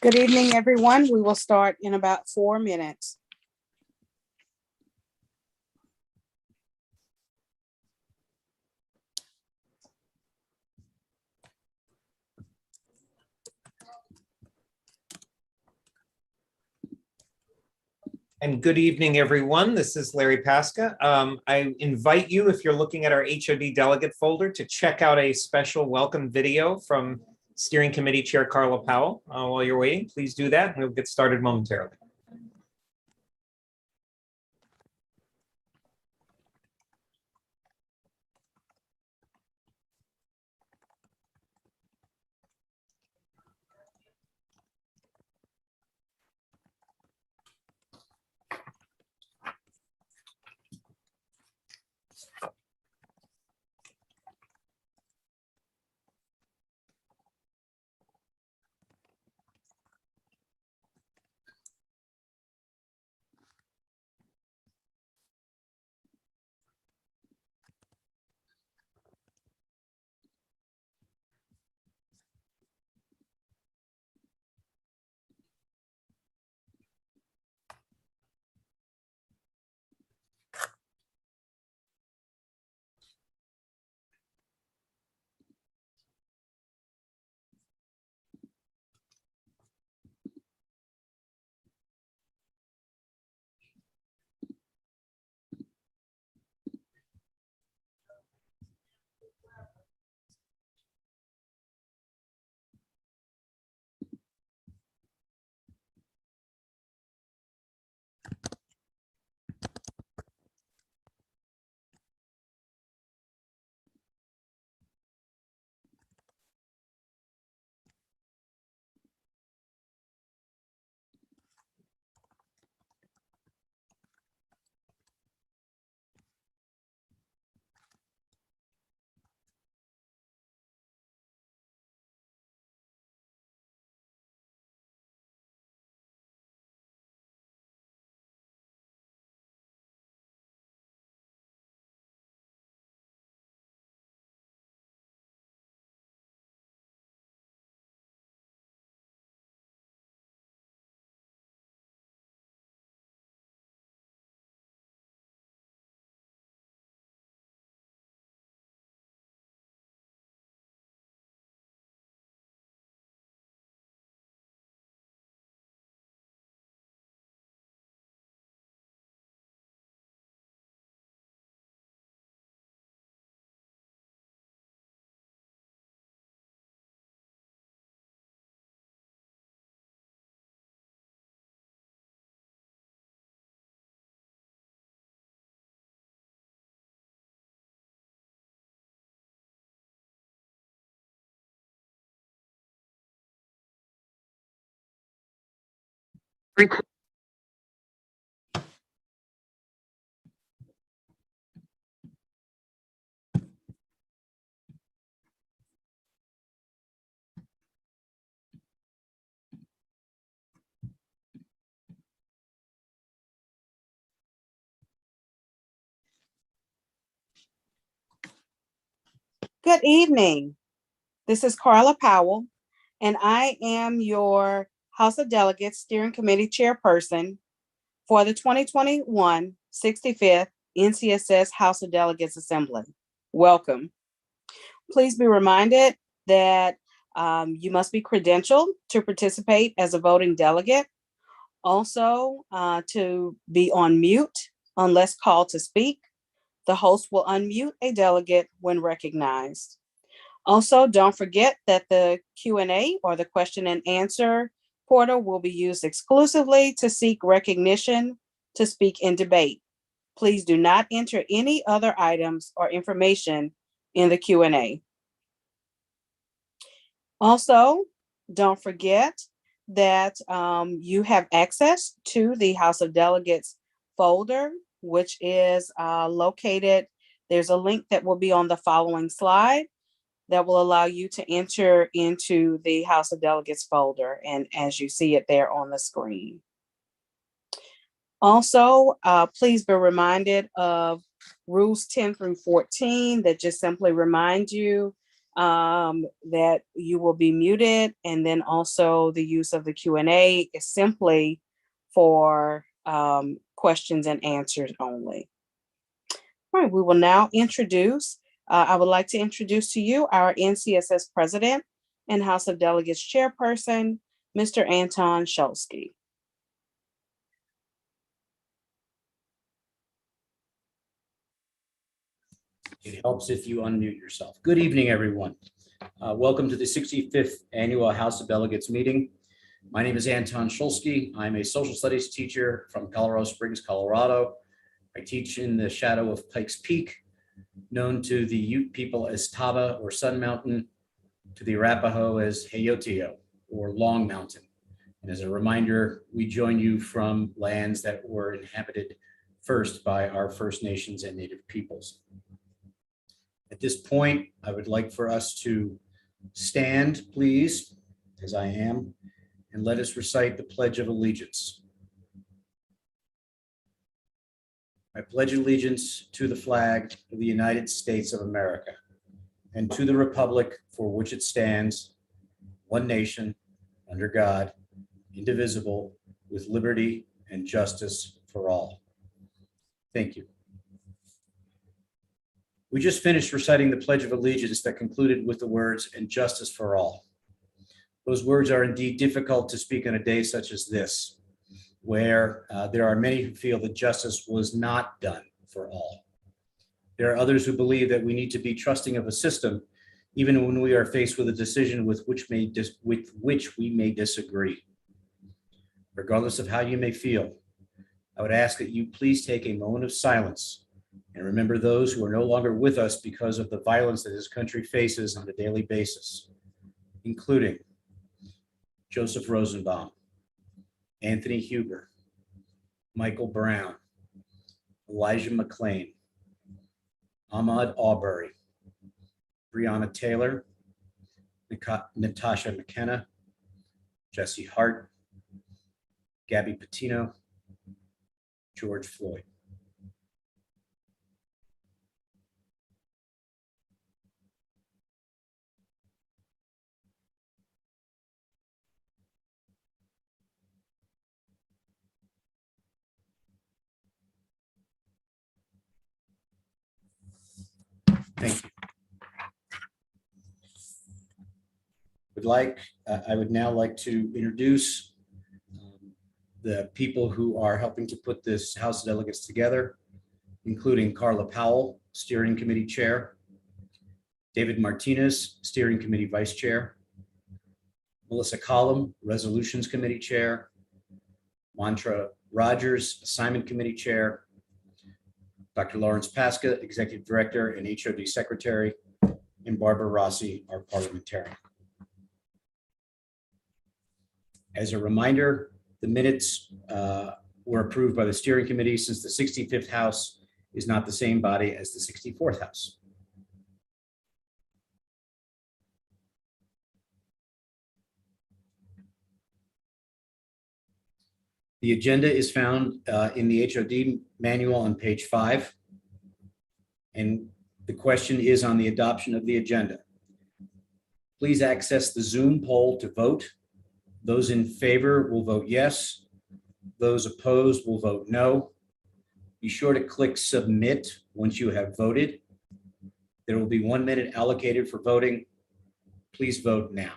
Good evening, everyone. We will start in about 4 minutes. And good evening, everyone. This is Larry Pasca. I invite you, if you're looking at our Hrd delegate folder, to check out a special welcome video from Steering Committee Chair Carla Powell. While you're waiting, please do that, and we'll get started momentarily. Good evening. This is Carla Powell, and I am your House of Delegates Steering Committee Chairperson for the 2021 65th NCSS House of Delegates Assembly. Welcome. Please be reminded that you must be credentialed to participate as a voting delegate. Also, to be on mute unless called to speak. The host will unmute a delegate when recognized. Also, don't forget that the Q&A or the question and answer portal will be used exclusively to seek recognition to speak in debate. Please do not enter any other items or information in the Q&A. Also, don't forget that you have access to the House of Delegates folder, which is located. There's a link that will be on the following slide that will allow you to enter into the House of Delegates folder, and as you see it there on the screen. Also, please be reminded of rules 10 through 14 that just simply remind you that you will be muted, and then also the use of the Q&A is simply for questions and answers only. All right, we will now introduce, I would like to introduce to you our NCSS President and House of Delegates Chairperson, Mr. Anton Shulsky. It helps if you unmute yourself. Good evening, everyone. Welcome to the 65th Annual House of Delegates meeting. My name is Anton Shulsky. I'm a social studies teacher from Colorado Springs, Colorado. I teach in the shadow of Pikes Peak, known to the Ute people as Taba or Sun Mountain, to the Arapaho as Hayotio or Long Mountain. And as a reminder, we join you from lands that were inhabited first by our First Nations and Native peoples. At this point, I would like for us to stand, please, as I am, and let us recite the Pledge of Allegiance. I pledge allegiance to the flag of the United States of America and to the republic for which it stands, one nation, under God, indivisible, with liberty and justice for all. Thank you. We just finished reciting the Pledge of Allegiance that concluded with the words, "and justice for all." Those words are indeed difficult to speak on a day such as this, where there are many who feel that justice was not done for all. There are others who believe that we need to be trusting of a system, even when we are faced with a decision with which we may disagree. Regardless of how you may feel, I would ask that you please take a moment of silence and remember those who are no longer with us because of the violence that this country faces on a daily basis, including Joseph Rosenbaum, Anthony Huber, Michael Brown, Elijah McClain, Ahmaud Arbery, Breonna Taylor, Natasha McKenna, Jesse Hart, Gabby Petito, George Floyd. Thank you. I would now like to introduce the people who are helping to put this House of Delegates together, including Carla Powell, Steering Committee Chair, David Martinez, Steering Committee Vice Chair, Melissa Collum, Resolutions Committee Chair, Mantra Rogers, Assignment Committee Chair, Dr. Lawrence Pasca, Executive Director and HOD Secretary, and Barbara Rossi, our parliamentarian. As a reminder, the minutes were approved by the steering committee since the 65th House is not the same body as the 64th House. The agenda is found in the HOD manual on page 5. And the question is on the adoption of the agenda. Please access the Zoom poll to vote. Those in favor will vote yes. Those opposed will vote no. Be sure to click submit once you have voted. There will be 1 minute allocated for voting. Please vote now.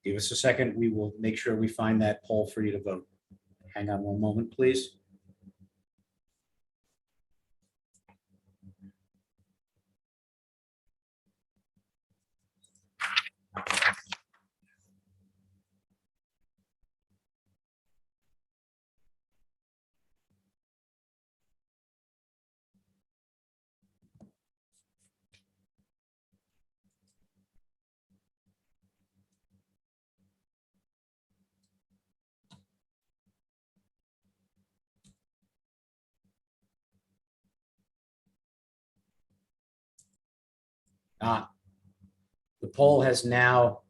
Give us a second. We will make sure we find that poll for you to vote. Hang on one moment, please. The poll has now,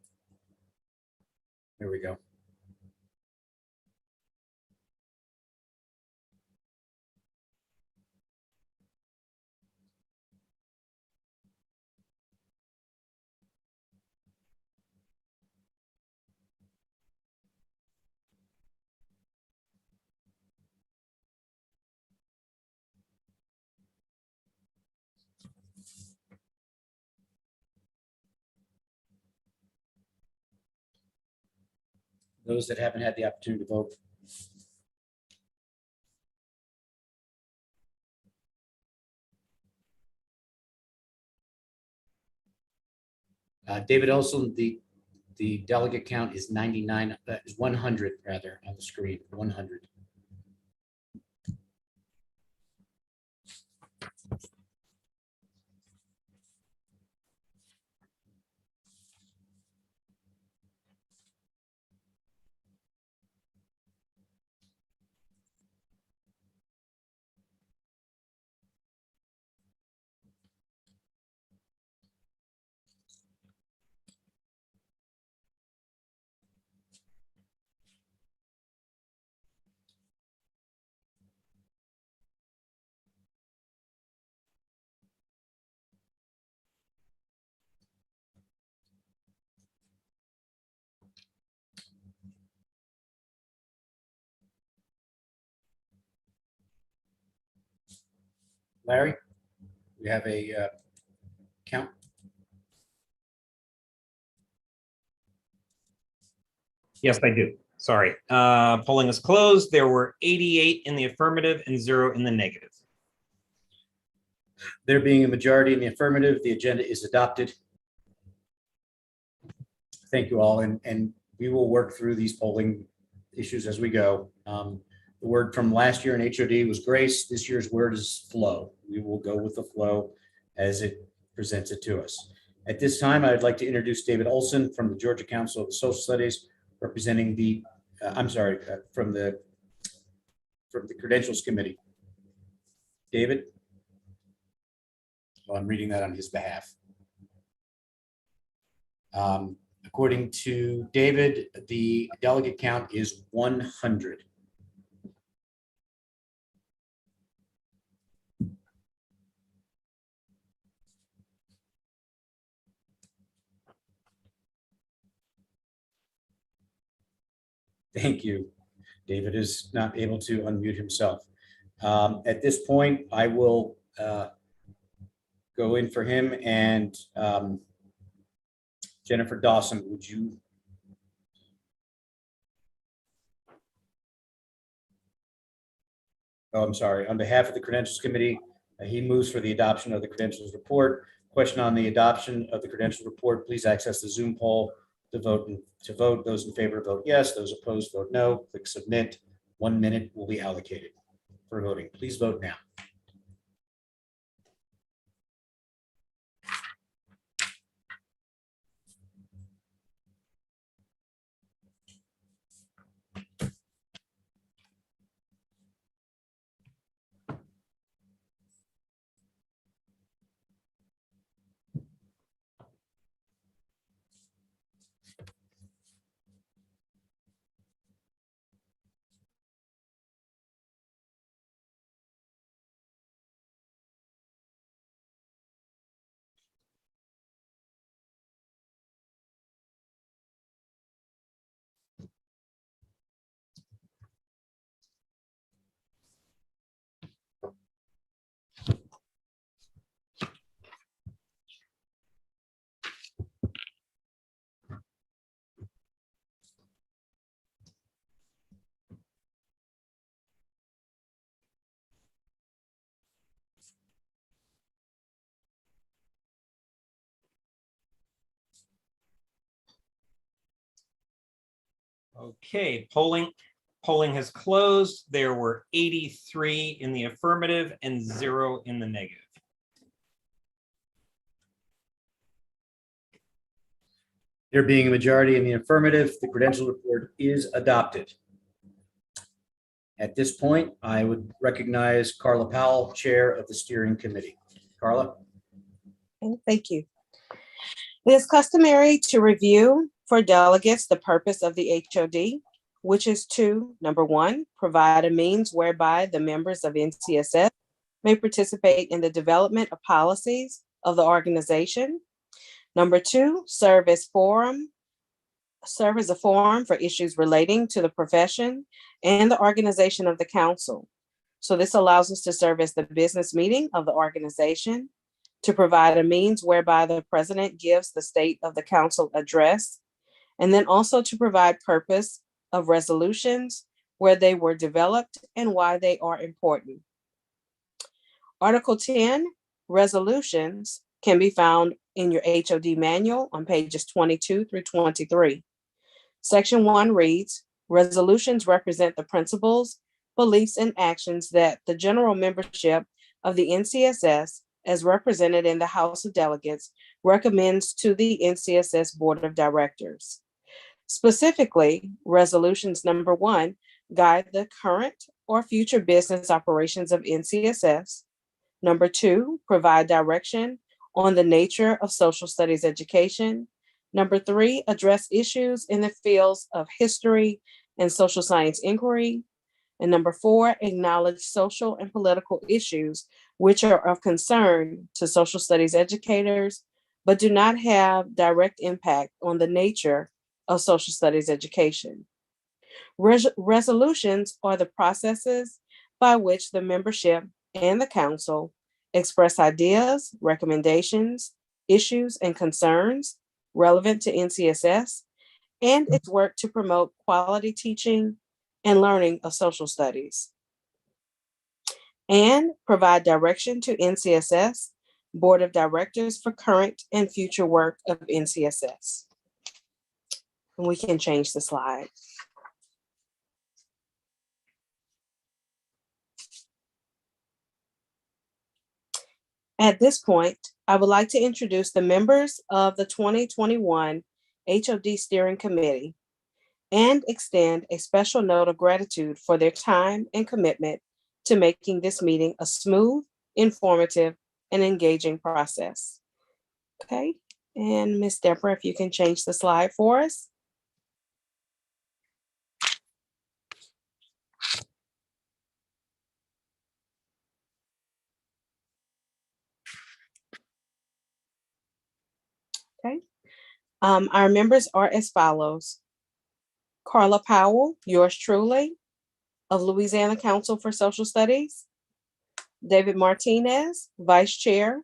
there we go. Those that haven't had the opportunity to vote. David Olson, the delegate count is 99, is 100 rather on the screen, 100. Larry, we have a count. Yes, I do. Sorry. Polling is closed. There were 88 in the affirmative and 0 in the negative. There being a majority in the affirmative, the agenda is adopted. Thank you all, and we will work through these polling issues as we go. The word from last year in HOD was grace. This year's word is flow. We will go with the flow as it presents it to us. At this time, I'd like to introduce David Olson from the Georgia Council of Social Studies, representing the, from the Credentials Committee. David? Well, I'm reading that on his behalf. According to David, the delegate count is 100. Thank you. David is not able to unmute himself. At this point, I will go in for him, and Jennifer Dawson, would you? Oh, I'm sorry. On behalf of the Credentials Committee, he moves for the adoption of the Credentials Report. Question on the adoption of the Credentials Report, please access the Zoom poll to vote. Those in favor vote yes. Those opposed vote no. Click submit. 1 minute will be allocated for voting. Please vote now. Okay, polling has closed. There were 83 in the affirmative and 0 in the negative. There being a majority in the affirmative, the Credential Report is adopted. At this point, I would recognize Carla Powell, Chair of the Steering Committee. Carla? Thank you. It is customary to review for delegates the purpose of the HOD, which is to, number one, provide a means whereby the members of NCSS may participate in the development of policies of the organization. Number two, serve as a forum for issues relating to the profession and the organization of the council. So this allows us to serve as the business meeting of the organization, to provide a means whereby the president gives the state of the council address, and then also to provide purpose of resolutions, where they were developed and why they are important. Article 10, resolutions, can be found in your HOD manual on pages 22 through 23. Section 1 reads, resolutions represent the principles, beliefs, and actions that the general membership of the NCSS, as represented in the House of Delegates, recommends to the NCSS Board of Directors. Specifically, resolutions number 1 guide the current or future business operations of NCSS. Number 2, provide direction on the nature of social studies education. Number 3, address issues in the fields of history and social science inquiry. And number 4, acknowledge social and political issues which are of concern to social studies educators, but do not have direct impact on the nature of social studies education. Resolutions are the processes by which the membership and the council express ideas, recommendations, issues, and concerns relevant to NCSS and its work to promote quality teaching and learning of social studies, and provide direction to NCSS Board of Directors for current and future work of NCSS. And we can change the slide. At this point, I would like to introduce the members of the 2021 HOD Steering Committee and extend a special note of gratitude for their time and commitment to making this meeting a smooth, informative, and engaging process. Okay, and Ms. Deborah, if you can change the slide for us. Okay, our members are as follows. Carla Powell, yours truly, of Louisiana Council for Social Studies. David Martinez, Vice Chair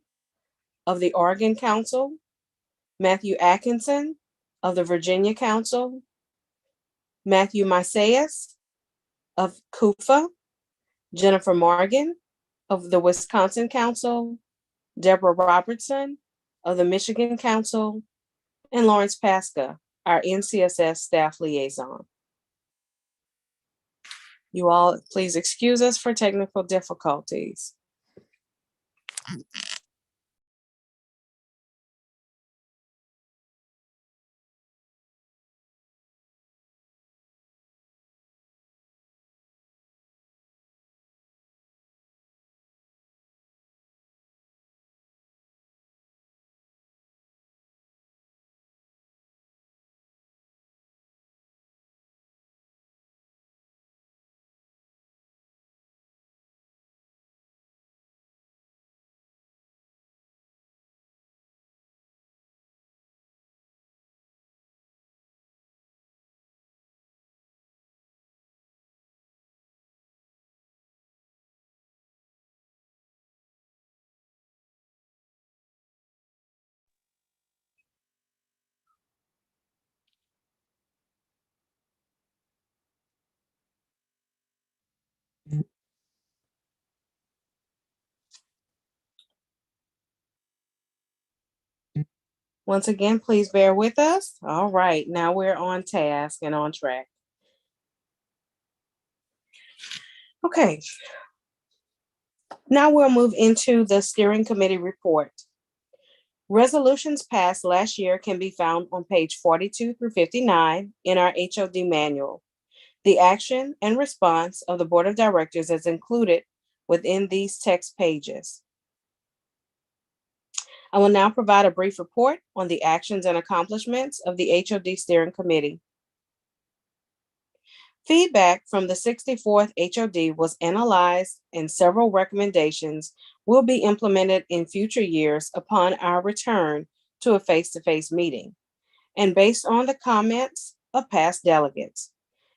of the Oregon Council. Matthew Atkinson of the Virginia Council. Matthew Macias of CUFA. Jennifer Morgan of the Wisconsin Council. Deborah Robertson of the Michigan Council, and Lawrence Pasca, our NCSS staff liaison. You all please excuse us for technical difficulties. Once again, please bear with us. All right, now we're on task and on track. Okay. Now we'll move into the steering committee report. Resolutions passed last year can be found on page 42 through 59 in our HOD manual. The action and response of the Board of Directors is included within these text pages. I will now provide a brief report on the actions and accomplishments of the HOD Steering Committee. Feedback from the 64th HOD was analyzed and several recommendations will be implemented in future years upon our return to a face-to-face meeting and based on the comments of past delegates.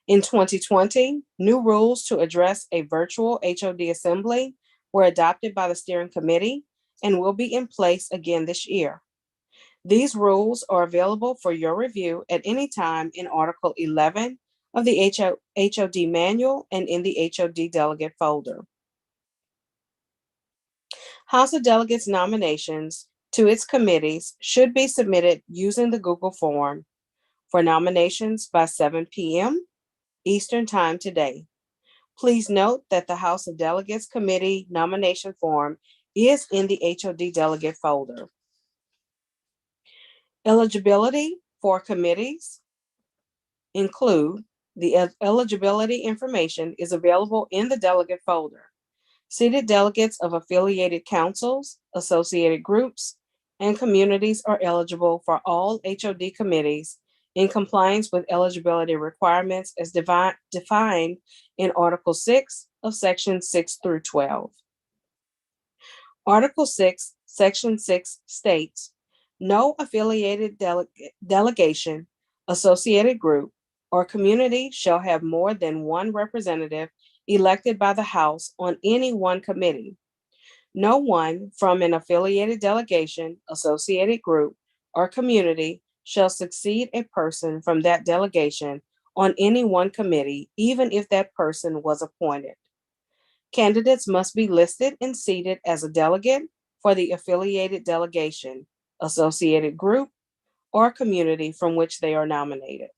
In 2020, new rules to address a virtual HOD assembly were adopted by the steering committee and will be in place again this year. These rules are available for your review at any time in Article 11 of the HOD manual and in the HOD delegate folder. House of Delegates nominations to its committees should be submitted using the Google form for nominations by 7 p.m. Eastern Time today. Please note that the House of Delegates committee nomination form is in the HOD delegate folder. Eligibility for committees include the eligibility information is available in the delegate folder. Seated delegates of affiliated councils, associated groups, and communities are eligible for all HOD committees in compliance with eligibility requirements as defined in Article 6 of Section 6 through 12. Article 6, Section 6 states, no affiliated delegation, associated group, or community shall have more than one representative elected by the House on any one committee. No one from an affiliated delegation, associated group, or community shall succeed a person from that delegation on any one committee, even if that person was appointed. Candidates must be listed and seated as a delegate for the affiliated delegation, associated group, or community from which they are nominated.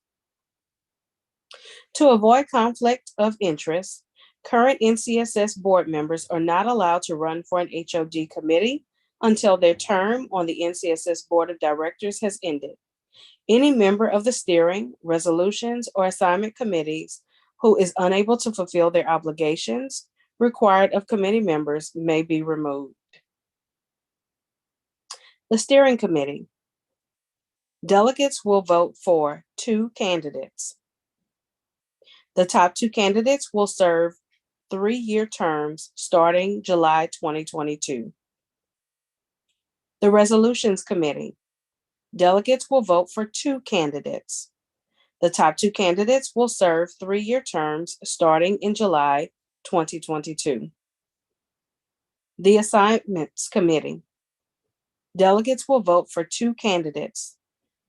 To avoid conflict of interest, current NCSS board members are not allowed to run for an HOD committee until their term on the NCSS Board of Directors has ended. Any member of the steering, resolutions, or assignment committees who is unable to fulfill their obligations required of committee members may be removed. The steering committee. Delegates will vote for 2 candidates. The top 2 candidates will serve 3-year terms starting July 2022. The Resolutions Committee. Delegates will vote for 2 candidates. The top 2 candidates will serve 3-year terms starting in July 2022. The Assignments Committee. Delegates will vote for 2 candidates.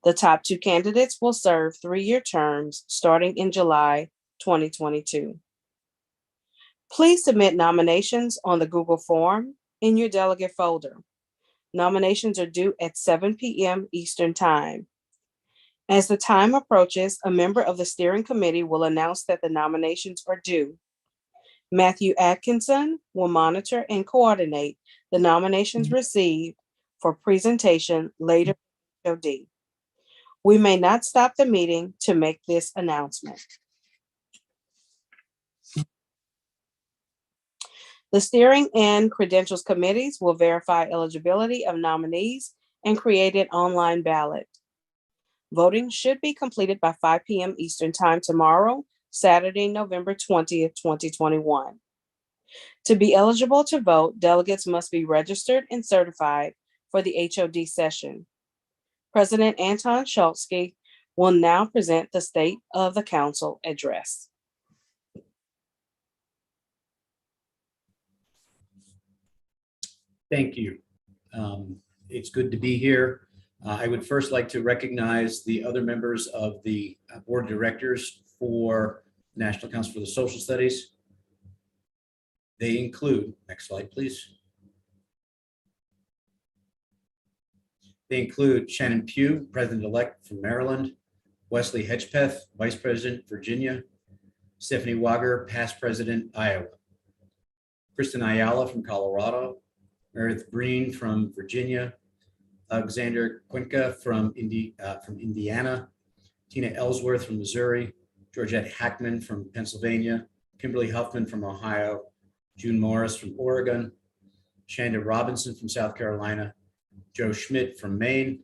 The top 2 candidates will serve 3-year terms starting in July 2022. Please submit nominations on the Google form in your delegate folder. Nominations are due at 7 p.m. Eastern Time. As the time approaches, a member of the steering committee will announce that the nominations are due. Matthew Atkinson will monitor and coordinate the nominations received for presentation later in HOD. We may not stop the meeting to make this announcement. The steering and credentials committees will verify eligibility of nominees and create an online ballot. Voting should be completed by 5 p.m. Eastern Time tomorrow, Saturday, November 20th, 2021. To be eligible to vote, delegates must be registered and certified for the HOD session. President Anton Schultzke will now present the State of the Council address. Thank you. It's good to be here. I would first like to recognize the other members of the Board of Directors for National Council for the Social Studies. They include, next slide, please. They include Shannon Pugh, President-elect from Maryland, Wesley Hedgepeth, Vice President, Virginia, Stephanie Wager, past President, Iowa, Kristen Ayala from Colorado, Meredith Breen from Virginia, Alexander Quinca from Indiana, Tina Ellsworth from Missouri, Georgette Hackman from Pennsylvania, Kimberly Huffman from Ohio, June Morris from Oregon, Shanda Robinson from South Carolina, Joe Schmidt from Maine,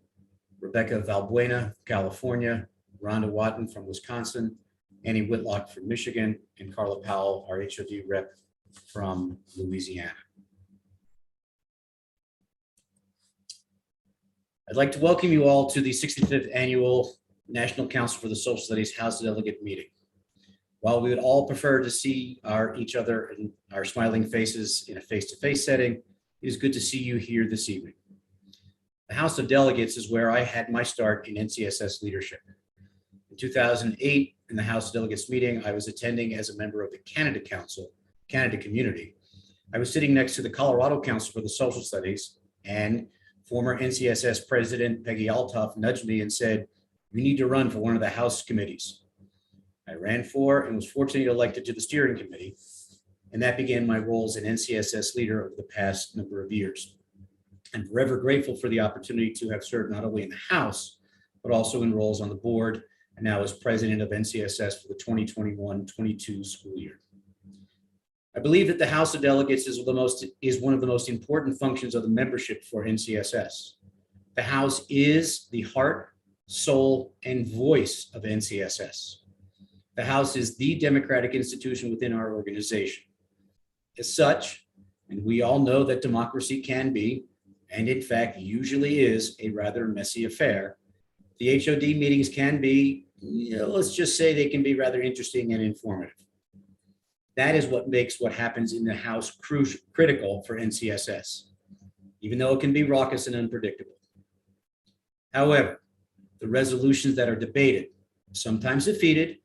Rebecca Valbuena, California, Rhonda Watton from Wisconsin, Annie Whitlock from Michigan, and Carla Powell, our HOD rep from Louisiana. I'd like to welcome you all to the 65th Annual National Council for the Social Studies House Delegate Meeting. While we would all prefer to see each other and our smiling faces in a face-to-face setting, it is good to see you here this evening. The House of Delegates is where I had my start in NCSS leadership. In 2008, in the House of Delegates meeting, I was attending as a member of the Connecticut Council, Canada community. I was sitting next to the Colorado Council for the Social Studies, and former NCSS President Peggy Altoff nudged me and said, "You need to run for one of the House committees." I ran for and was fortunately elected to the steering committee, and that began my role as an NCSS leader over the past number of years. I'm forever grateful for the opportunity to have served not only in the House, but also in roles on the board, and now as president of NCSS for the 2021-22 school year. I believe that the House of Delegates is one of the most important functions of the membership for NCSS. The House is the heart, soul, and voice of NCSS. The House is the democratic institution within our organization. As such, and we all know that democracy can be, and in fact usually is, a rather messy affair, the HOD meetings can be, let's just say they can be rather interesting and informative. That is what makes what happens in the House critical for NCSS, even though it can be raucous and unpredictable. However, the resolutions that are debated, sometimes defeated,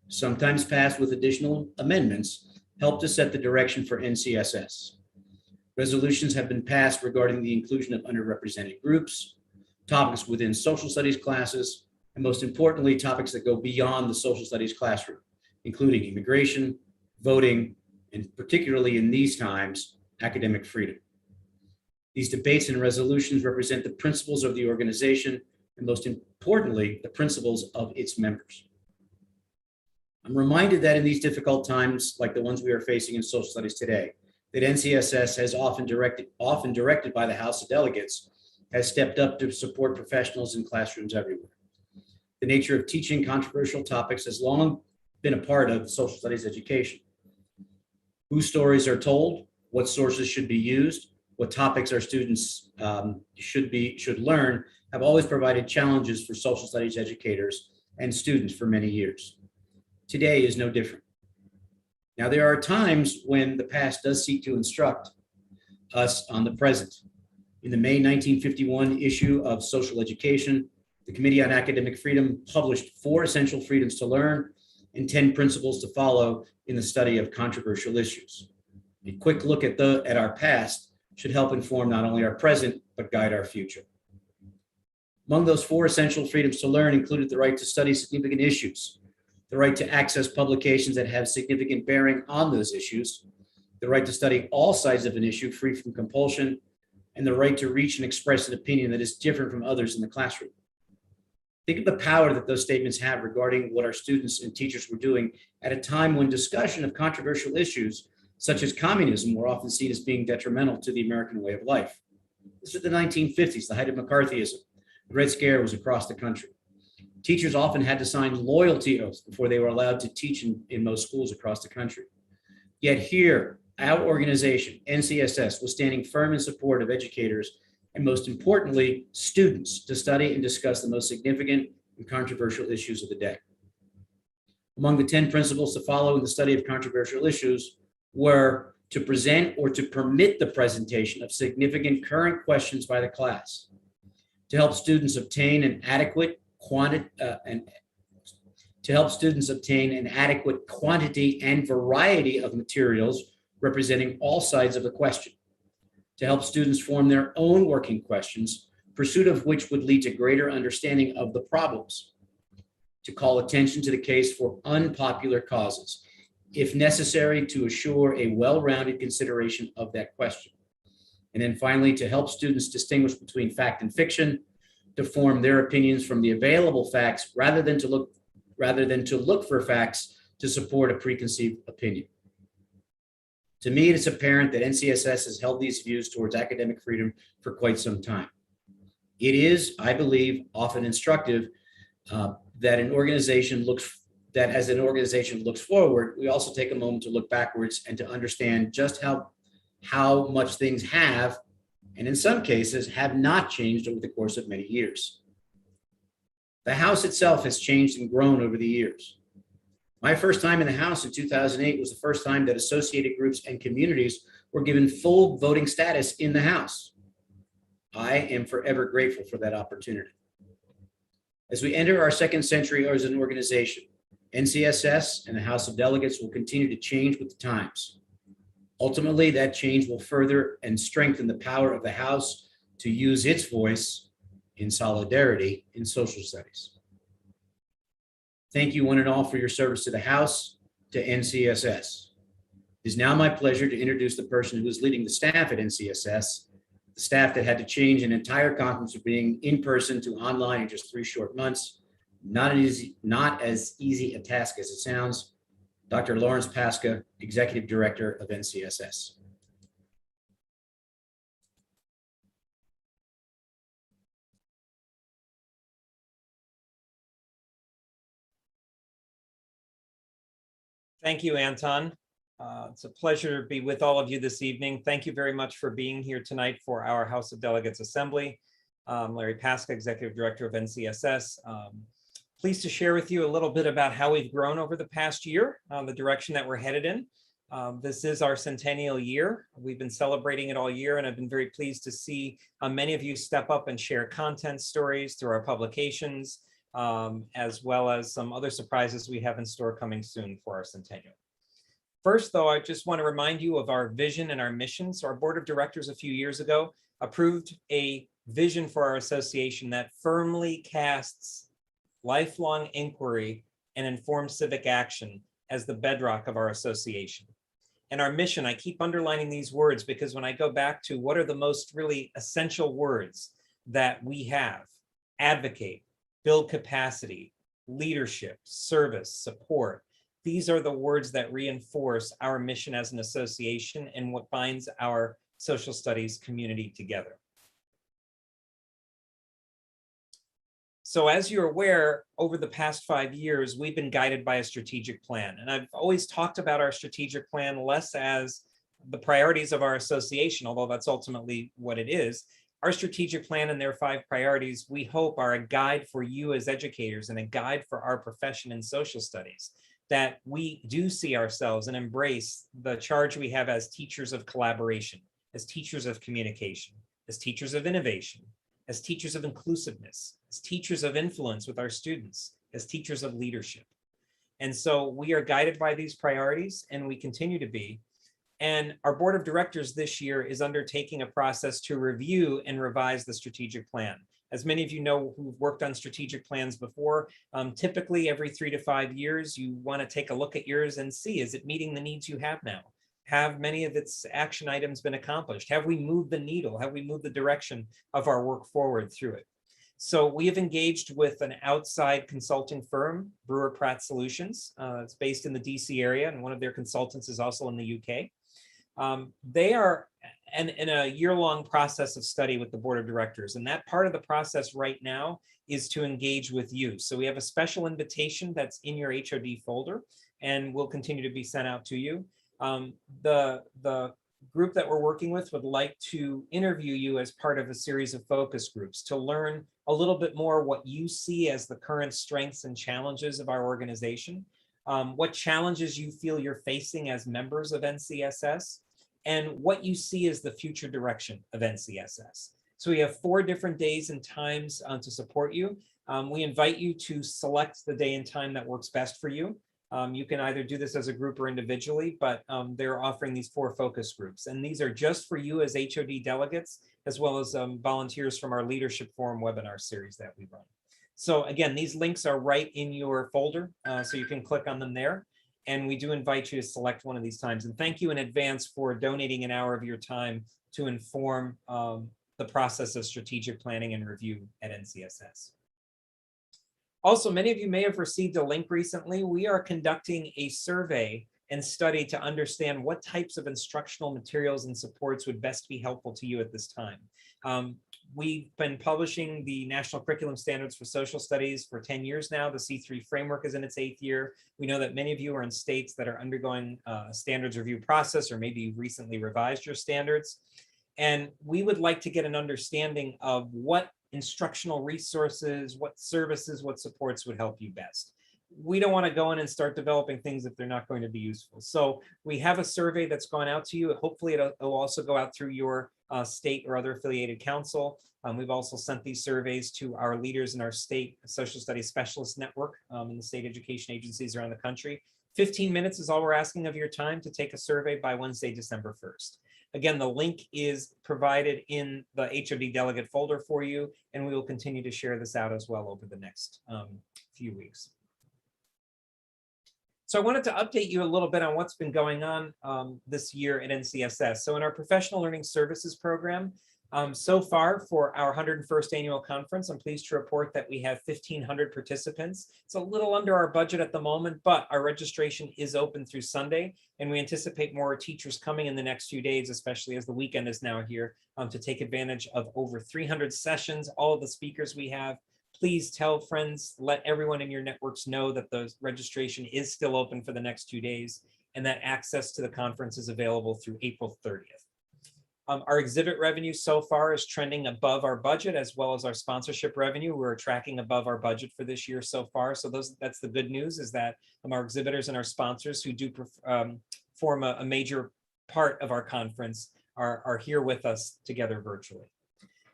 sometimes passed with additional amendments, help to set the direction for NCSS. Resolutions have been passed regarding the inclusion of underrepresented groups, topics within social studies classes, and most importantly, topics that go beyond the social studies classroom, including immigration, voting, and particularly in these times, academic freedom. These debates and resolutions represent the principles of the organization, and most importantly, the principles of its members. I'm reminded that in these difficult times, like the ones we are facing in social studies today, that NCSS has often directed by the House of Delegates, has stepped up to support professionals in classrooms everywhere. The nature of teaching controversial topics has long been a part of social studies education. Whose stories are told, what sources should be used, what topics our students should learn, have always provided challenges for social studies educators and students for many years. Today is no different. Now, there are times when the past does seek to instruct us on the present. In the May 1951 issue of Social Education, the Committee on Academic Freedom published 4 essential freedoms to learn and 10 principles to follow in the study of controversial issues. A quick look at our past should help inform not only our present, but guide our future. Among those 4 essential freedoms to learn included the right to study significant issues, the right to access publications that have significant bearing on those issues, the right to study all sides of an issue free from compulsion, and the right to reach and express an opinion that is different from others in the classroom. Think of the power that those statements have regarding what our students and teachers were doing at a time when discussion of controversial issues, such as communism, were often seen as being detrimental to the American way of life. This was the 1950s, the height of McCarthyism. The Red Scare was across the country. Teachers often had to sign loyalty oaths before they were allowed to teach in most schools across the country. Yet here, our organization, NCSS, was standing firm in support of educators and, most importantly, students to study and discuss the most significant and controversial issues of the day. Among the 10 principles to follow in the study of controversial issues were to present or to permit the presentation of significant current questions by the class, to help students obtain an adequate quantity and variety of materials representing all sides of the question, to help students form their own working questions, pursuit of which would lead to greater understanding of the problems, to call attention to the case for unpopular causes, if necessary, to assure a well-rounded consideration of that question. And then finally, to help students distinguish between fact and fiction, to form their opinions from the available facts rather than to look for facts to support a preconceived opinion. To me, it is apparent that NCSS has held these views towards academic freedom for quite some time. It is, I believe, often instructive that as an organization looks forward, we also take a moment to look backwards and to understand just how much things have, and in some cases have not changed over the course of many years. The House itself has changed and grown over the years. My first time in the House in 2008 was the first time that associated groups and communities were given full voting status in the House. I am forever grateful for that opportunity. As we enter our second century as an organization, NCSS and the House of Delegates will continue to change with the times. Ultimately, that change will further and strengthen the power of the House to use its voice in solidarity in social studies. Thank you one and all for your service to the House, to NCSS. It is now my pleasure to introduce the person who is leading the staff at NCSS, the staff that had to change an entire conference from being in person to online in just 3 short months. Not as easy a task as it sounds. Dr. Lawrence Pasca, Executive Director of NCSS. Thank you, Anton. It's a pleasure to be with all of you this evening. Thank you very much for being here tonight for our House of Delegates Assembly. Larry Pasca, Executive Director of NCSS. Pleased to share with you a little bit about how we've grown over the past year, the direction that we're headed in. This is our centennial year. We've been celebrating it all year, and I've been very pleased to see many of you step up and share content stories through our publications, as well as some other surprises we have in store coming soon for our centennial. First, though, I just want to remind you of our vision and our mission. So our board of directors a few years ago approved a vision for our association that firmly casts lifelong inquiry and informed civic action as the bedrock of our association. And our mission, I keep underlining these words because when I go back to what are the most really essential words that we have: advocate, build capacity, leadership, service, support. These are the words that reinforce our mission as an association and what binds our social studies community together. So as you're aware, over the past 5 years, we've been guided by a strategic plan. And I've always talked about our strategic plan less as the priorities of our association, although that's ultimately what it is. Our strategic plan and their 5 priorities, we hope, are a guide for you as educators and a guide for our profession in social studies, that we do see ourselves and embrace the charge we have as teachers of collaboration, as teachers of communication, as teachers of innovation, as teachers of inclusiveness, as teachers of influence with our students, as teachers of leadership. And so we are guided by these priorities, and we continue to be. And our board of directors this year is undertaking a process to review and revise the strategic plan. As many of you know who've worked on strategic plans before, typically every 3 to 5 years, you want to take a look at yours and see, is it meeting the needs you have now? Have many of its action items been accomplished? Have we moved the needle? Have we moved the direction of our work forward through it? So we have engaged with an outside consulting firm, Brewer Pratt Solutions. It's based in the DC area, and one of their consultants is also in the UK. They are in a year-long process of study with the board of directors, and that part of the process right now is to engage with you. So we have a special invitation that's in your HOD folder and will continue to be sent out to you. The group that we're working with would like to interview you as part of a series of focus groups to learn a little bit more what you see as the current strengths and challenges of our organization, what challenges you feel you're facing as members of NCSS, and what you see as the future direction of NCSS. So we have 4 different days and times to support you. We invite you to select the day and time that works best for you. You can either do this as a group or individually, but they're offering these 4 focus groups. And these are just for you as HOD delegates, as well as volunteers from our Leadership Forum webinar series that we run. So again, these links are right in your folder, so you can click on them there. And we do invite you to select one of these times. And thank you in advance for donating an hour of your time to inform the process of strategic planning and review at NCSS. Also, many of you may have received a link recently. We are conducting a survey and study to understand what types of instructional materials and supports would best be helpful to you at this time. We've been publishing the National Curriculum Standards for Social Studies for 10 years now. The C3 framework is in its 8th year. We know that many of you are in states that are undergoing a standards review process, or maybe you've recently revised your standards. And we would like to get an understanding of what instructional resources, what services, what supports would help you best. We don't want to go in and start developing things if they're not going to be useful. So we have a survey that's gone out to you. Hopefully it'll also go out through your state or other affiliated council. We've also sent these surveys to our leaders in our state social studies specialist network in the state education agencies around the country. 15 minutes is all we're asking of your time to take a survey by Wednesday, December 1st. Again, the link is provided in the Hrd delegate folder for you, and we will continue to share this out as well over the next few weeks. So I wanted to update you a little bit on what's been going on this year at NCSS. So in our professional learning services program, so far for our 101st annual conference, I'm pleased to report that we have 1,500 participants. It's a little under our budget at the moment, but our registration is open through Sunday, and we anticipate more teachers coming in the next few days, especially as the weekend is now here, to take advantage of over 300 sessions, all of the speakers we have. Please tell friends, let everyone in your networks know that the registration is still open for the next 2 days, and that access to the conference is available through April 30th. Our exhibit revenue so far is trending above our budget, as well as our sponsorship revenue. We're tracking above our budget for this year so far. So that's the good news, is that our exhibitors and our sponsors who do form a major part of our conference are here with us together virtually.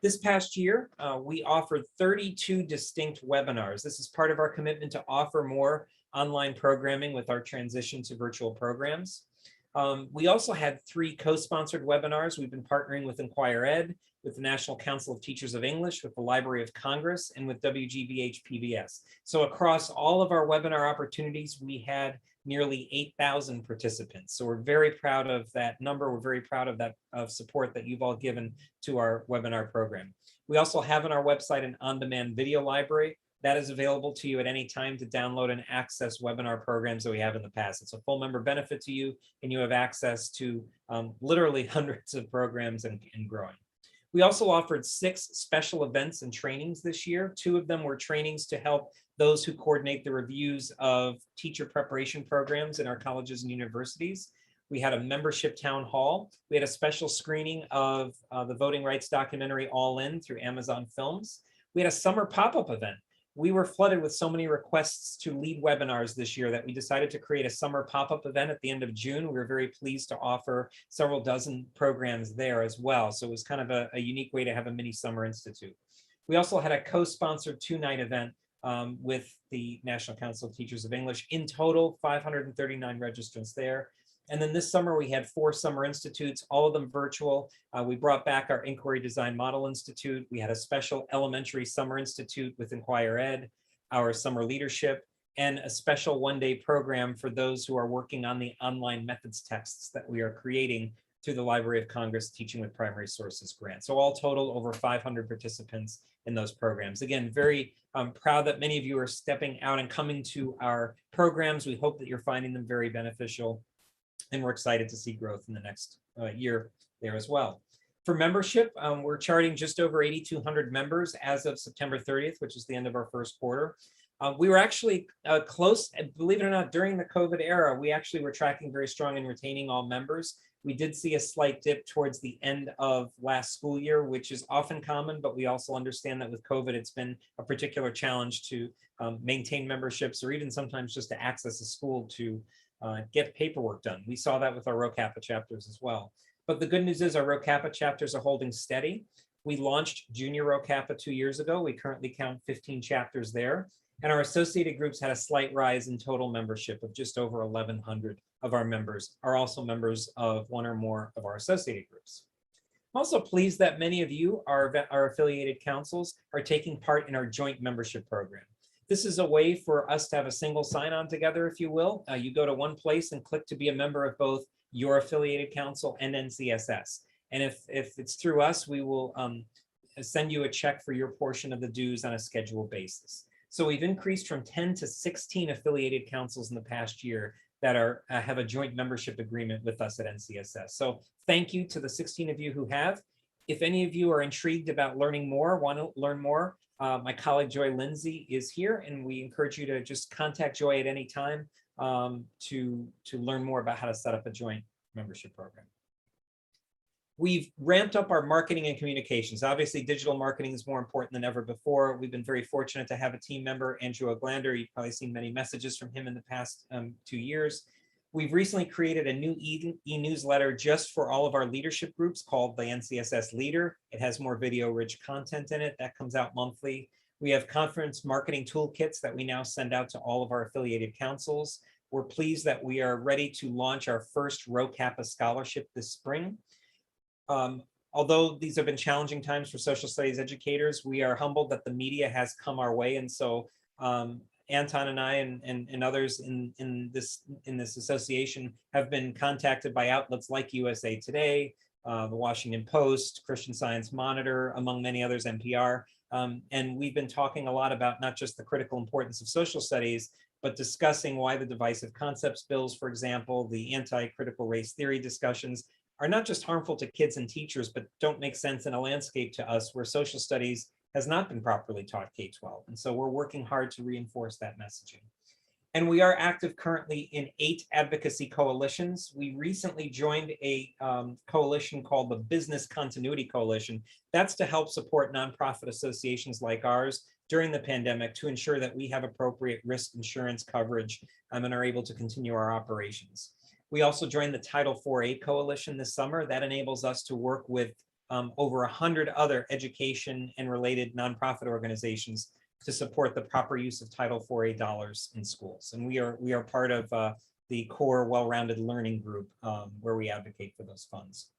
This past year, we offered 32 distinct webinars. This is part of our commitment to offer more online programming with our transition to virtual programs. We also had 3 co-sponsored webinars. We've been partnering with Inquire Ed, with the National Council of Teachers of English, with the Library of Congress, and with WGBH PBS. So across all of our webinar opportunities, we had nearly 8,000 participants. So we're very proud of that number. We're very proud of that support that you've all given to our webinar program. We also have on our website an on-demand video library that is available to you at any time to download and access webinar programs that we have in the past. It's a full member benefit to you, and you have access to literally hundreds of programs and growing. We also offered 6 special events and trainings this year. 2 of them were trainings to help those who coordinate the reviews of teacher preparation programs in our colleges and universities. We had a membership town hall. We had a special screening of the voting rights documentary All In through Amazon Films. We had a summer pop-up event. We were flooded with so many requests to lead webinars this year that we decided to create a summer pop-up event at the end of June. We were very pleased to offer several dozen programs there as well. So it was kind of a unique way to have a mini summer institute. We also had a co-sponsored 2-night event with the National Council of Teachers of English. In total, 539 registrants there. And then this summer, we had 4 summer institutes, all of them virtual. We brought back our Inquiry Design Model Institute. We had a special elementary summer institute with Inquire Ed, our summer leadership, and a special 1-day program for those who are working on the online methods texts that we are creating through the Library of Congress Teaching with Primary Sources grant. So all total, over 500 participants in those programs. Again, very proud that many of you are stepping out and coming to our programs. We hope that you're finding them very beneficial, and we're excited to see growth in the next year there as well. For membership, we're charting just over 8,200 members as of September 30th, which is the end of our first quarter. We were actually close, believe it or not, during the COVID era, we actually were tracking very strong in retaining all members. We did see a slight dip towards the end of last school year, which is often common, but we also understand that with COVID, it's been a particular challenge to maintain memberships, or even sometimes just to access a school to get paperwork done. We saw that with our Rho Kappa chapters as well. But the good news is our Rho Kappa chapters are holding steady. We launched Junior Rho Kappa 2 years ago. We currently count 15 chapters there. And our associated groups had a slight rise in total membership of just over 1,100 of our members are also members of one or more of our associated groups. I'm also pleased that many of you, our affiliated councils, are taking part in our joint membership program. This is a way for us to have a single sign-on together, if you will. You go to one place and click to be a member of both your affiliated council and NCSS. And if it's through us, we will send you a check for your portion of the dues on a scheduled basis. So we've increased from 10 to 16 affiliated councils in the past year that have a joint membership agreement with us at NCSS. So thank you to the 16 of you who have. If any of you are intrigued about learning more, want to learn more, my colleague Joy Lindsay is here, and we encourage you to just contact Joy at any time to learn more about how to set up a joint membership program. We've ramped up our marketing and communications. Obviously, digital marketing is more important than ever before. We've been very fortunate to have a team member, Andrew Oglander. You've probably seen many messages from him in the past 2 years. We've recently created a new e-newsletter just for all of our leadership groups called the NCSS Leader. It has more video-rich content in it. That comes out monthly. We have conference marketing toolkits that we now send out to all of our affiliated councils. We're pleased that we are ready to launch our first Rho Kappa scholarship this spring. Although these have been challenging times for social studies educators, we are humbled that the media has come our way. And so Anton and I and others in this association have been contacted by outlets like USA Today, the Washington Post, Christian Science Monitor, among many others, NPR. And we've been talking a lot about not just the critical importance of social studies, but discussing why the divisive concepts bills, for example, the anti-critical race theory discussions, are not just harmful to kids and teachers, but don't make sense in a landscape to us where social studies has not been properly taught K-12. And so we're working hard to reinforce that messaging. And we are active currently in 8 advocacy coalitions. We recently joined a coalition called the Business Continuity Coalition. That's to help support nonprofit associations like ours during the pandemic to ensure that we have appropriate risk insurance coverage and are able to continue our operations. We also joined the Title IV-A coalition this summer. That enables us to work with over 100 other education and related nonprofit organizations to support the proper use of Title IV-A dollars in schools. And we are part of the core well-rounded learning group where we advocate for those funds.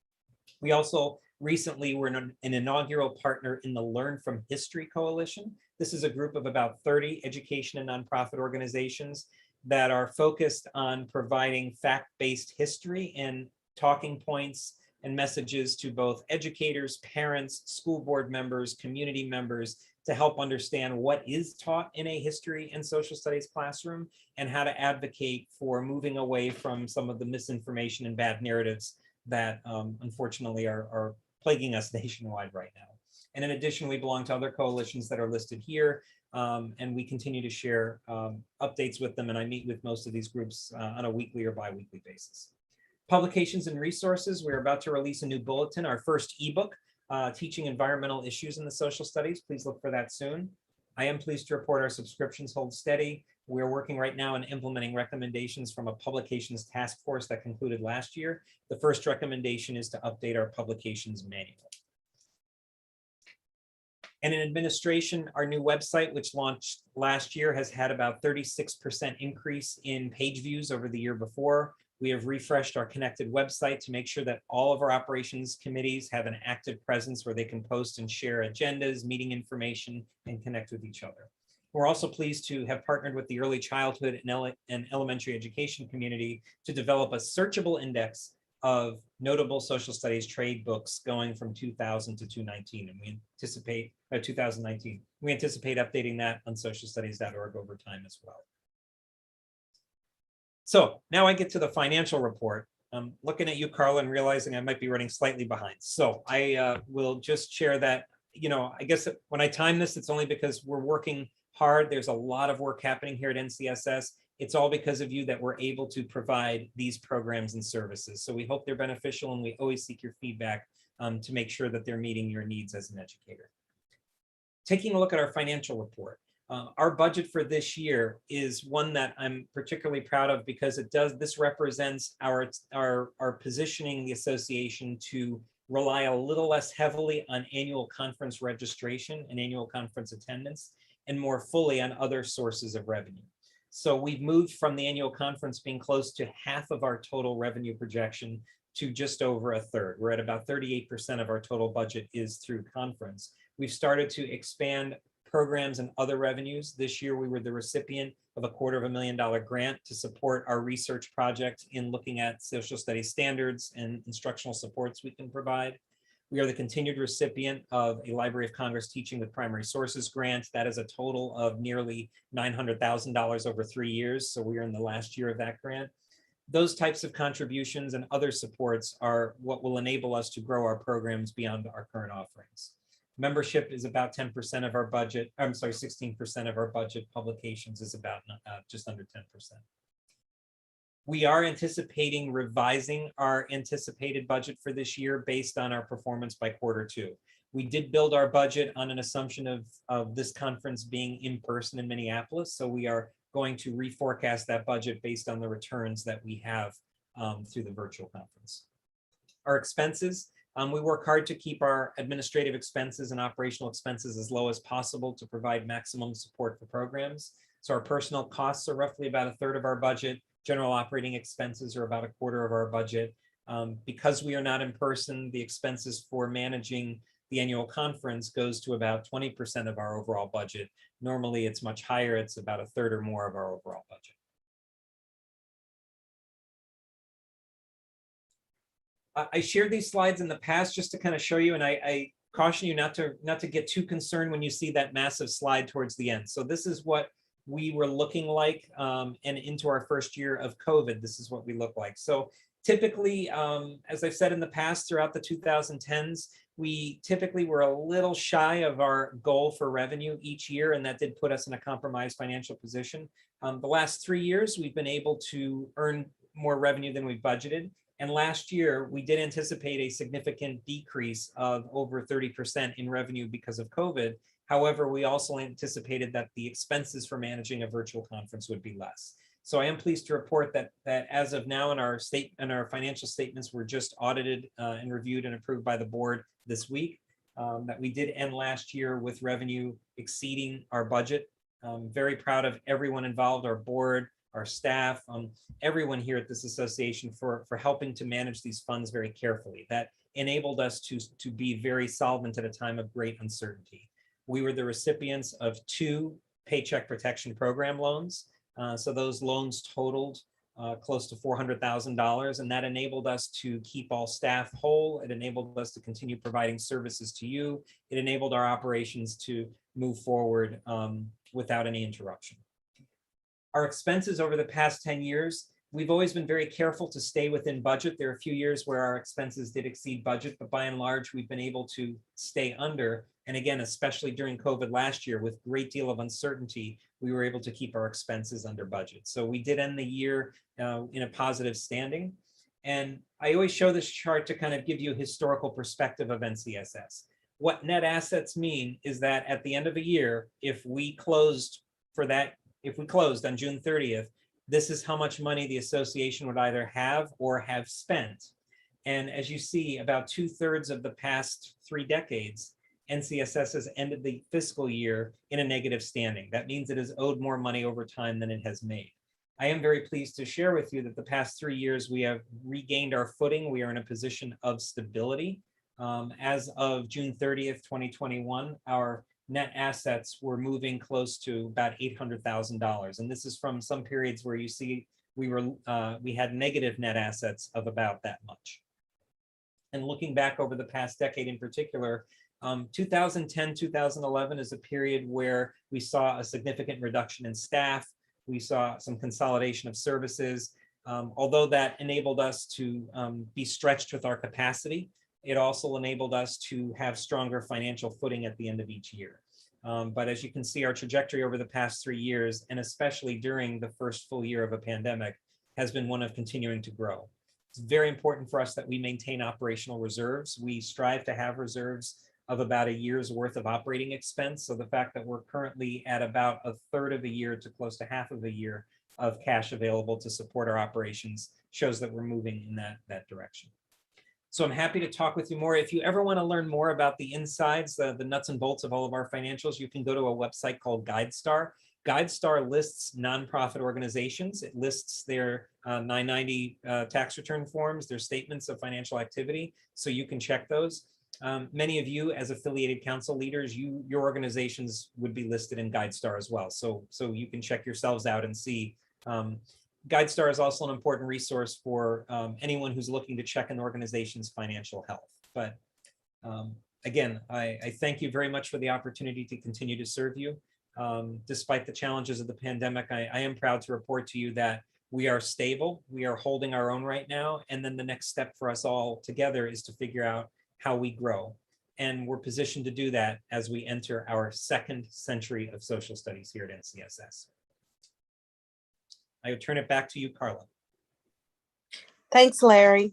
We also recently were an inaugural partner in the Learn from History Coalition. This is a group of about 30 education and nonprofit organizations that are focused on providing fact-based history and talking points and messages to both educators, parents, school board members, community members to help understand what is taught in a history and social studies classroom and how to advocate for moving away from some of the misinformation and bad narratives that unfortunately are plaguing us nationwide right now. And in addition, we belong to other coalitions that are listed here. And we continue to share updates with them, and I meet with most of these groups on a weekly or bi-weekly basis. Publications and resources, we're about to release a new bulletin, our first ebook, Teaching Environmental Issues in the Social Studies. Please look for that soon. I am pleased to report our subscriptions hold steady. We're working right now on implementing recommendations from a publications task force that concluded last year. The first recommendation is to update our publications manual. And in administration, our new website, which launched last year, has had about 36% increase in page views over the year before. We have refreshed our connected website to make sure that all of our operations committees have an active presence where they can post and share agendas, meeting information, and connect with each other. We're also pleased to have partnered with the early childhood and elementary education community to develop a searchable index of notable social studies trade books going from 2000 to 2019, and we anticipate 2019. We anticipate updating that on socialstudies.org over time as well. So now I get to the financial report. I'm looking at you, Carolyn, realizing I might be running slightly behind. So I will just share that, I guess when I time this, it's only because we're working hard. There's a lot of work happening here at NCSS. It's all because of you that we're able to provide these programs and services. So we hope they're beneficial, and we always seek your feedback to make sure that they're meeting your needs as an educator. Taking a look at our financial report, our budget for this year is one that I'm particularly proud of because this represents our positioning the association to rely a little less heavily on annual conference registration and annual conference attendance and more fully on other sources of revenue. So we've moved from the annual conference being close to half of our total revenue projection to just over a third. We're at about 38% of our total budget is through conference. We've started to expand programs and other revenues. This year, we were the recipient of a $250,000 grant to support our research project in looking at social studies standards and instructional supports we can provide. We are the continued recipient of a Library of Congress Teaching with Primary Sources grant. That is a total of nearly $900,000 over 3 years. So we are in the last year of that grant. Those types of contributions and other supports are what will enable us to grow our programs beyond our current offerings. Membership is about 10% of our budget. I'm sorry, 16% of our budget. Publications is about just under 10%. We are anticipating revising our anticipated budget for this year based on our performance by Q2. We did build our budget on an assumption of this conference being in person in Minneapolis. So we are going to reforecast that budget based on the returns that we have through the virtual conference. Our expenses, we work hard to keep our administrative expenses and operational expenses as low as possible to provide maximum support for programs. So our personnel costs are roughly about a third of our budget. General operating expenses are about a quarter of our budget. Because we are not in person, the expenses for managing the annual conference goes to about 20% of our overall budget. Normally, it's much higher. It's about a third or more of our overall budget. I shared these slides in the past just to kind of show you, and I caution you not to get too concerned when you see that massive slide towards the end. So this is what we were looking like, and into our first year of COVID, this is what we look like. So typically, as I've said in the past, throughout the 2010s, we typically were a little shy of our goal for revenue each year, and that did put us in a compromised financial position. The last 3 years, we've been able to earn more revenue than we budgeted. And last year, we did anticipate a significant decrease of over 30% in revenue because of COVID. However, we also anticipated that the expenses for managing a virtual conference would be less. So I am pleased to report that as of now in our financial statements were just audited and reviewed and approved by the board this week, that we did end last year with revenue exceeding our budget. Very proud of everyone involved, our board, our staff, everyone here at this association for helping to manage these funds very carefully. That enabled us to be very solvent at a time of great uncertainty. We were the recipients of 2 Paycheck Protection Program loans. So those loans totaled close to $400,000, and that enabled us to keep all staff whole. It enabled us to continue providing services to you. It enabled our operations to move forward without any interruption. Our expenses over the past 10 years, we've always been very careful to stay within budget. There are a few years where our expenses did exceed budget, but by and large, we've been able to stay under. And again, especially during COVID last year, with a great deal of uncertainty, we were able to keep our expenses under budget. So we did end the year in a positive standing. And I always show this chart to kind of give you a historical perspective of NCSS. What net assets mean is that at the end of a year, if we closed on June 30th, this is how much money the association would either have or have spent. And as you see, about 2/3 of the past 3 decades, NCSS has ended the fiscal year in a negative standing. That means it has owed more money over time than it has made. I am very pleased to share with you that the past 3 years, we have regained our footing. We are in a position of stability. As of June 30th, 2021, our net assets were moving close to about $800,000. And this is from some periods where you see we had negative net assets of about that much. And looking back over the past decade in particular, 2010, 2011 is a period where we saw a significant reduction in staff. We saw some consolidation of services. Although that enabled us to be stretched with our capacity, it also enabled us to have stronger financial footing at the end of each year. But as you can see, our trajectory over the past 3 years, and especially during the first full year of a pandemic, has been one of continuing to grow. It's very important for us that we maintain operational reserves. We strive to have reserves of about a year's worth of operating expense. So the fact that we're currently at about a third of a year to close to half of a year of cash available to support our operations shows that we're moving in that direction. So I'm happy to talk with you more. If you ever want to learn more about the insides, the nuts and bolts of all of our financials, you can go to a website called GuideStar. GuideStar lists nonprofit organizations. It lists their 990 tax return forms, their statements of financial activity, so you can check those. Many of you as affiliated council leaders, your organizations would be listed in GuideStar as well. So you can check yourselves out and see. GuideStar is also an important resource for anyone who's looking to check an organization's financial health. But again, I thank you very much for the opportunity to continue to serve you. Despite the challenges of the pandemic, I am proud to report to you that We are stable. We are holding our own right now. And then the next step for us all together is to figure out how we grow. And we're positioned to do that as we enter our second century of social studies here at NCSS. I will turn it back to you, Carla. Thanks, Larry.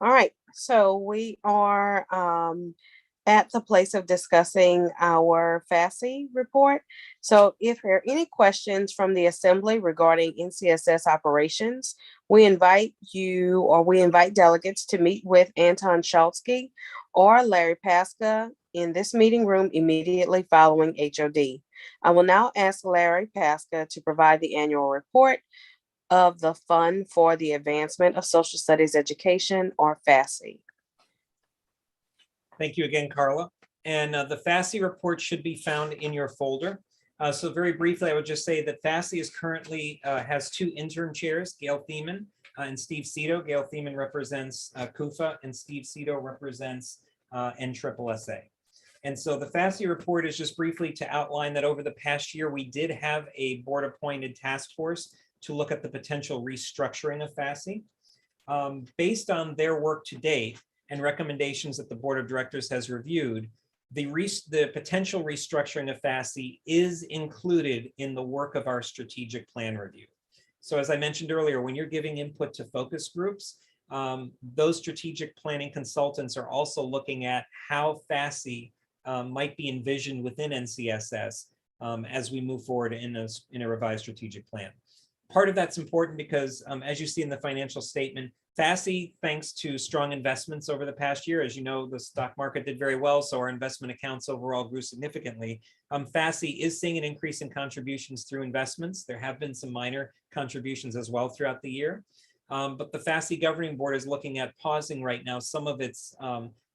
All right, so we are at the place of discussing our Fafsa report. So if there are any questions from the assembly regarding NCSS operations, we invite delegates to meet with Anton Schultzke or Larry Pasca in this meeting room immediately following HOD. I will now ask Larry Pasca to provide the annual report of the Fund for the Advancement of Social Studies Education, or Fafsa. Thank you again, Carla. And the Fafsa report should be found in your folder. So very briefly, I would just say that Fafsa is currently has 2 intern chairs, Gail Thiemann and Steve Cito. Gail Thiemann represents CUFA and Steve Cito represents NSSA. And so the Fafsa report is just briefly to outline that over the past year, we did have a board appointed task force to look at the potential restructuring of Fafsa. Based on their work to date and recommendations that the board of directors has reviewed, the potential restructuring of Fafsa is included in the work of our strategic plan review. So as I mentioned earlier, when you're giving input to focus groups, those strategic planning consultants are also looking at how Fafsa might be envisioned within NCSS as we move forward in a revised strategic plan. Part of that's important because as you see in the financial statement, Fafsa, thanks to strong investments over the past year, as you know, the stock market did very well, so our investment accounts overall grew significantly. Fafsa is seeing an increase in contributions through investments. There have been some minor contributions as well throughout the year. But the Fafsa Governing Board is looking at pausing right now some of its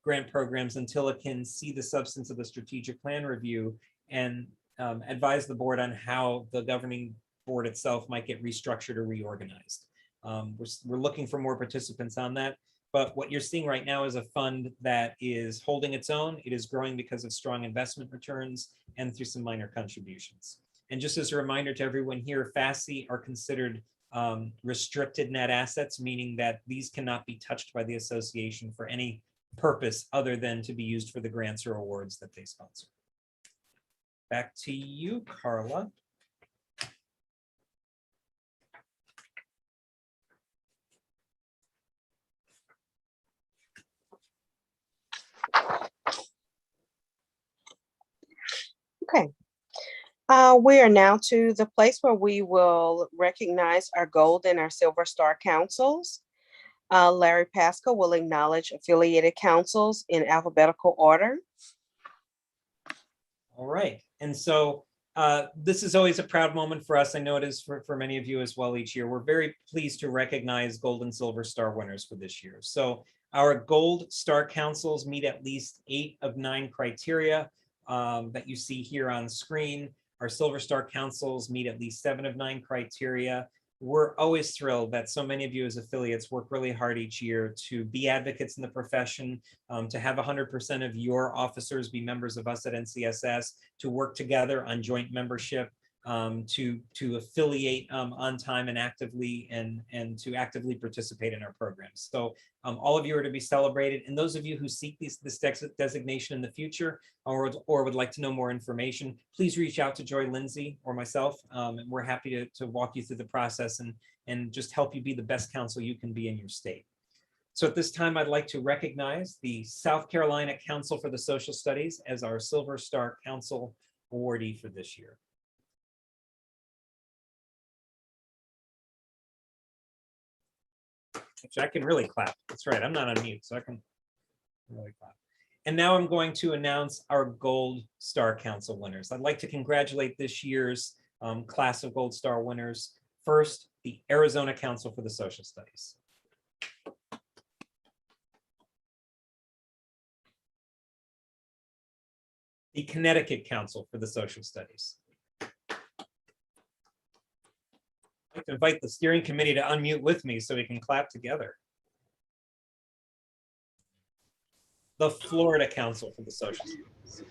grant programs until it can see the substance of the strategic plan review and advise the board on how the governing board itself might get restructured or reorganized. We're looking for more participants on that, but what you're seeing right now is a fund that is holding its own. It is growing because of strong investment returns and through some minor contributions. And just as a reminder to everyone here, Fafsa are considered restricted net assets, meaning that these cannot be touched by the association for any purpose other than to be used for the grants or awards that they sponsor. Back to you, Carla. Okay. We are now to the place where we will recognize our gold and our silver star councils. Larry Pasca will acknowledge affiliated councils in alphabetical order. All right. And so this is always a proud moment for us. I know it is for many of you as well each year. We're very pleased to recognize gold and silver star winners for this year. So our gold star councils meet at least 8 of 9 criteria that you see here on screen. Our silver star councils meet at least 7 of 9 criteria. We're always thrilled that so many of you as affiliates work really hard each year to be advocates in the profession, to have 100% of your officers be members of us at NCSS, to work together on joint membership, to affiliate on time and actively and to actively participate in our programs. So all of you are to be celebrated, and those of you who seek this designation in the future or would like to know more information, please reach out to Joy Lindsay or myself, and we're happy to walk you through the process and just help you be the best council you can be in your state. So at this time, I'd like to recognize the South Carolina Council for the Social Studies as our Silver Star Council awardee for this year. Actually, I can really clap. That's right. I'm not on mute, so I can really clap. And now I'm going to announce our Gold Star Council winners. I'd like to congratulate this year's class of Gold Star winners. First, the Arizona Council for the Social Studies. The Connecticut Council for the Social Studies. I'd like to invite the steering committee to unmute with me so we can clap together. The Florida Council for the Social Studies.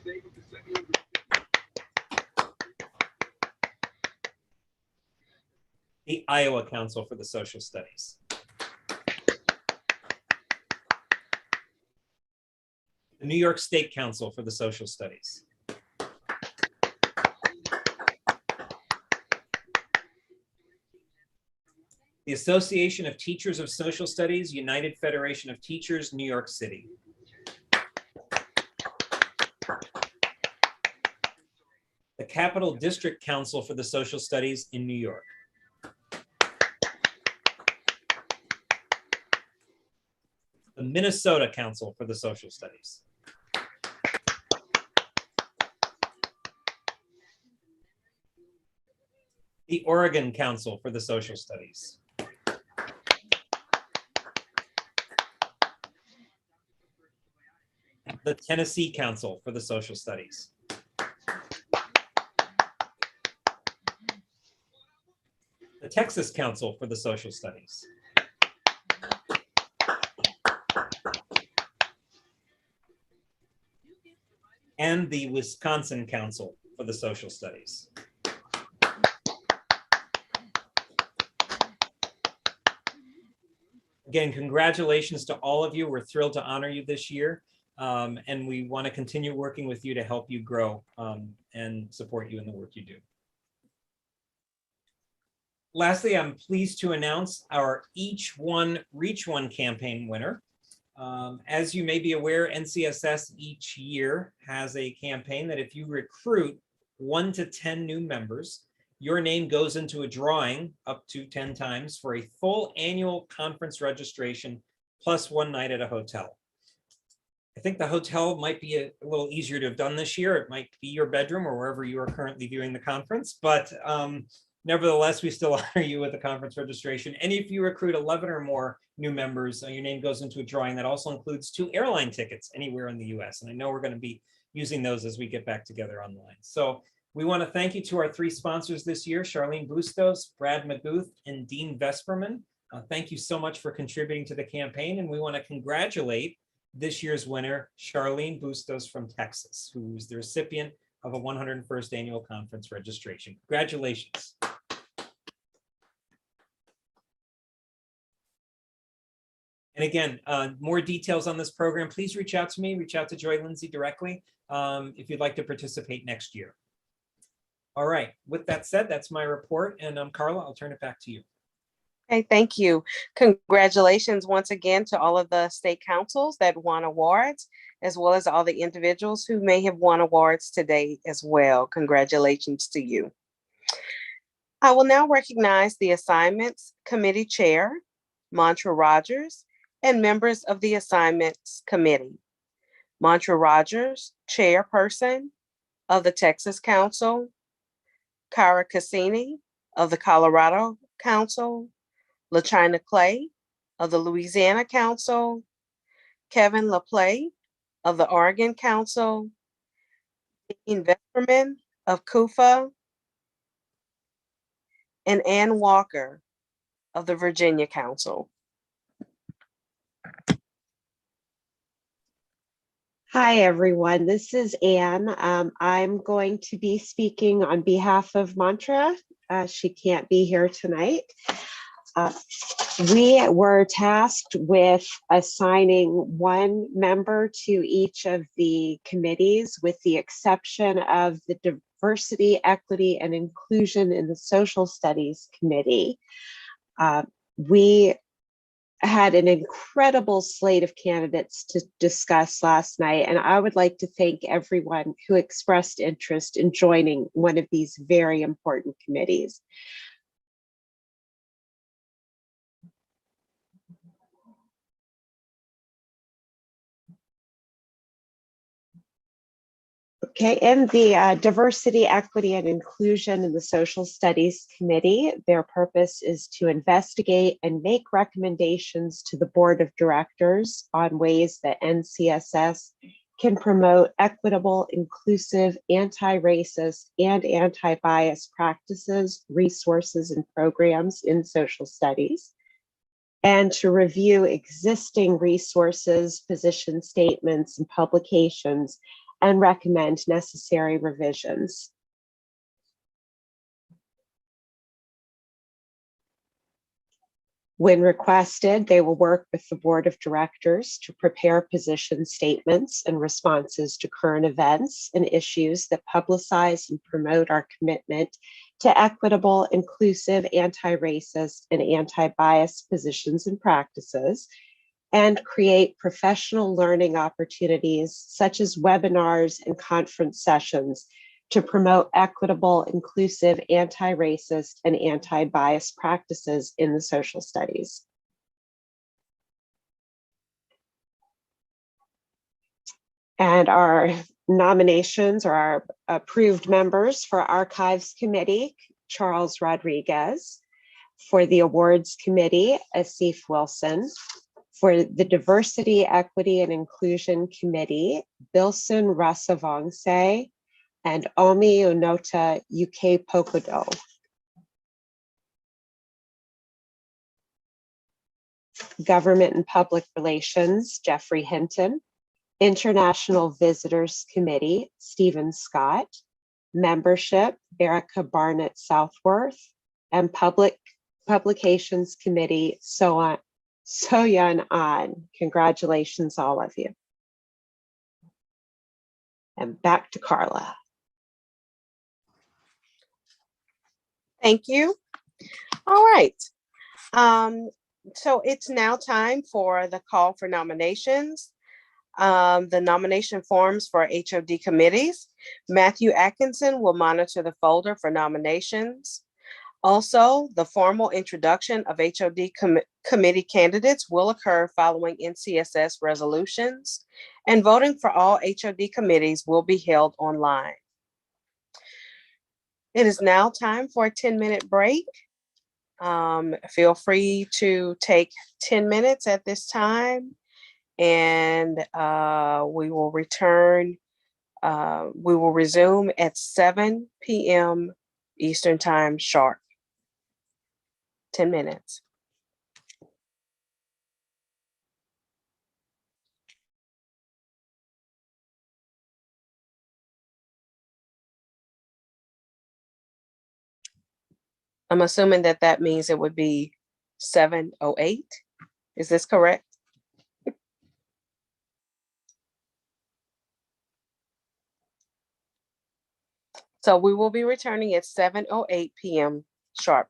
The Iowa Council for the Social Studies. The New York State Council for the Social Studies. The Association of Teachers of Social Studies, United Federation of Teachers, New York City. The Capital District Council for the Social Studies in New York. The Minnesota Council for the Social Studies. The Oregon Council for the Social Studies. The Tennessee Council for the Social Studies. The Texas Council for the Social Studies. And the Wisconsin Council for the Social Studies. Again, congratulations to all of you. We're thrilled to honor you this year. And we want to continue working with you to help you grow and support you in the work you do. Lastly, I'm pleased to announce our Each One Reach One campaign winner. As you may be aware, NCSS each year has a campaign that if you recruit 1 to 10 new members, your name goes into a drawing up to 10 times for a full annual conference registration plus 1 night at a hotel. I think the hotel might be a little easier to have done this year. It might be your bedroom or wherever you are currently viewing the conference, but nevertheless, we still honor you with the conference registration. And if you recruit 11 or more new members, your name goes into a drawing that also includes 2 airline tickets anywhere in the US. And I know we're going to be using those as we get back together online. So we want to thank you to our 3 sponsors this year, Charlene Bustos, Brad Maguth, and Dean Vesperman. Thank you so much for contributing to the campaign. And we want to congratulate this year's winner, Charlene Bustos from Texas, who is the recipient of a 101st annual conference registration. Congratulations. And again, more details on this program, please reach out to me, reach out to Joy Lindsay directly if you'd like to participate next year. All right, with that said, that's my report. And Carla, I'll turn it back to you. Okay, thank you. Congratulations once again to all of the state councils that won awards, as well as all the individuals who may have won awards today as well. Congratulations to you. I will now recognize the Assignments Committee Chair, Mantra Rogers, and members of the Assignments Committee. Mantra Rogers, Chairperson of the Texas Council, Cara Cassini of the Colorado Council, LaChina Clay of the Louisiana Council, Kevin LaPlay of the Oregon Council, Dean Vesperman of CUFA, and Ann Walker of the Virginia Council. Hi, everyone. This is Anne. I'm going to be speaking on behalf of Mantra. She can't be here tonight. We were tasked with assigning 1 member to each of the committees, with the exception of the Diversity, Equity, and Inclusion in the Social Studies Committee. We had an incredible slate of candidates to discuss last night, and I would like to thank everyone who expressed interest in joining one of these very important committees. Okay, in the Diversity, Equity, and Inclusion in the Social Studies Committee, their purpose is to investigate and make recommendations to the Board of Directors on ways that NCSS can promote equitable, inclusive, anti-racist, and anti-bias practices, resources, and programs in social studies, and to review existing resources, position statements, and publications, and recommend necessary revisions. When requested, they will work with the board of directors to prepare position statements and responses to current events and issues that publicize and promote our commitment to equitable, inclusive, anti-racist, and anti-bias positions and practices, and create professional learning opportunities such as webinars and conference sessions to promote equitable, inclusive, anti-racist, and anti-bias practices in the social studies. And our nominations or our approved members for Archives Committee, Charles Rodriguez. For the Awards Committee, Asif Wilson. For the Diversity, Equity, and Inclusion Committee, Bilson Rasavongse and Omi Unota UK Pokodo. Government and Public Relations, Jeffrey Hinton. International Visitors Committee, Stephen Scott. Membership, Erica Barnett Southworth. And Publications Committee, Soyan An. Congratulations, all of you. And back to Carla. Thank you. All right. So it's now time for the call for nominations. The nomination forms for HOD committees. Matthew Atkinson will monitor the folder for nominations. Also, the formal introduction of HOD committee candidates will occur following NCSS resolutions, and voting for all HOD committees will be held online. It is now time for a 10-minute break. Feel free to take 10 minutes at this time, and we will return. We will resume at 7 p.m. Eastern Time sharp. 10 minutes. I'm assuming that that means it would be 7:08. Is this correct? So we will be returning at 7:08 p.m. sharp.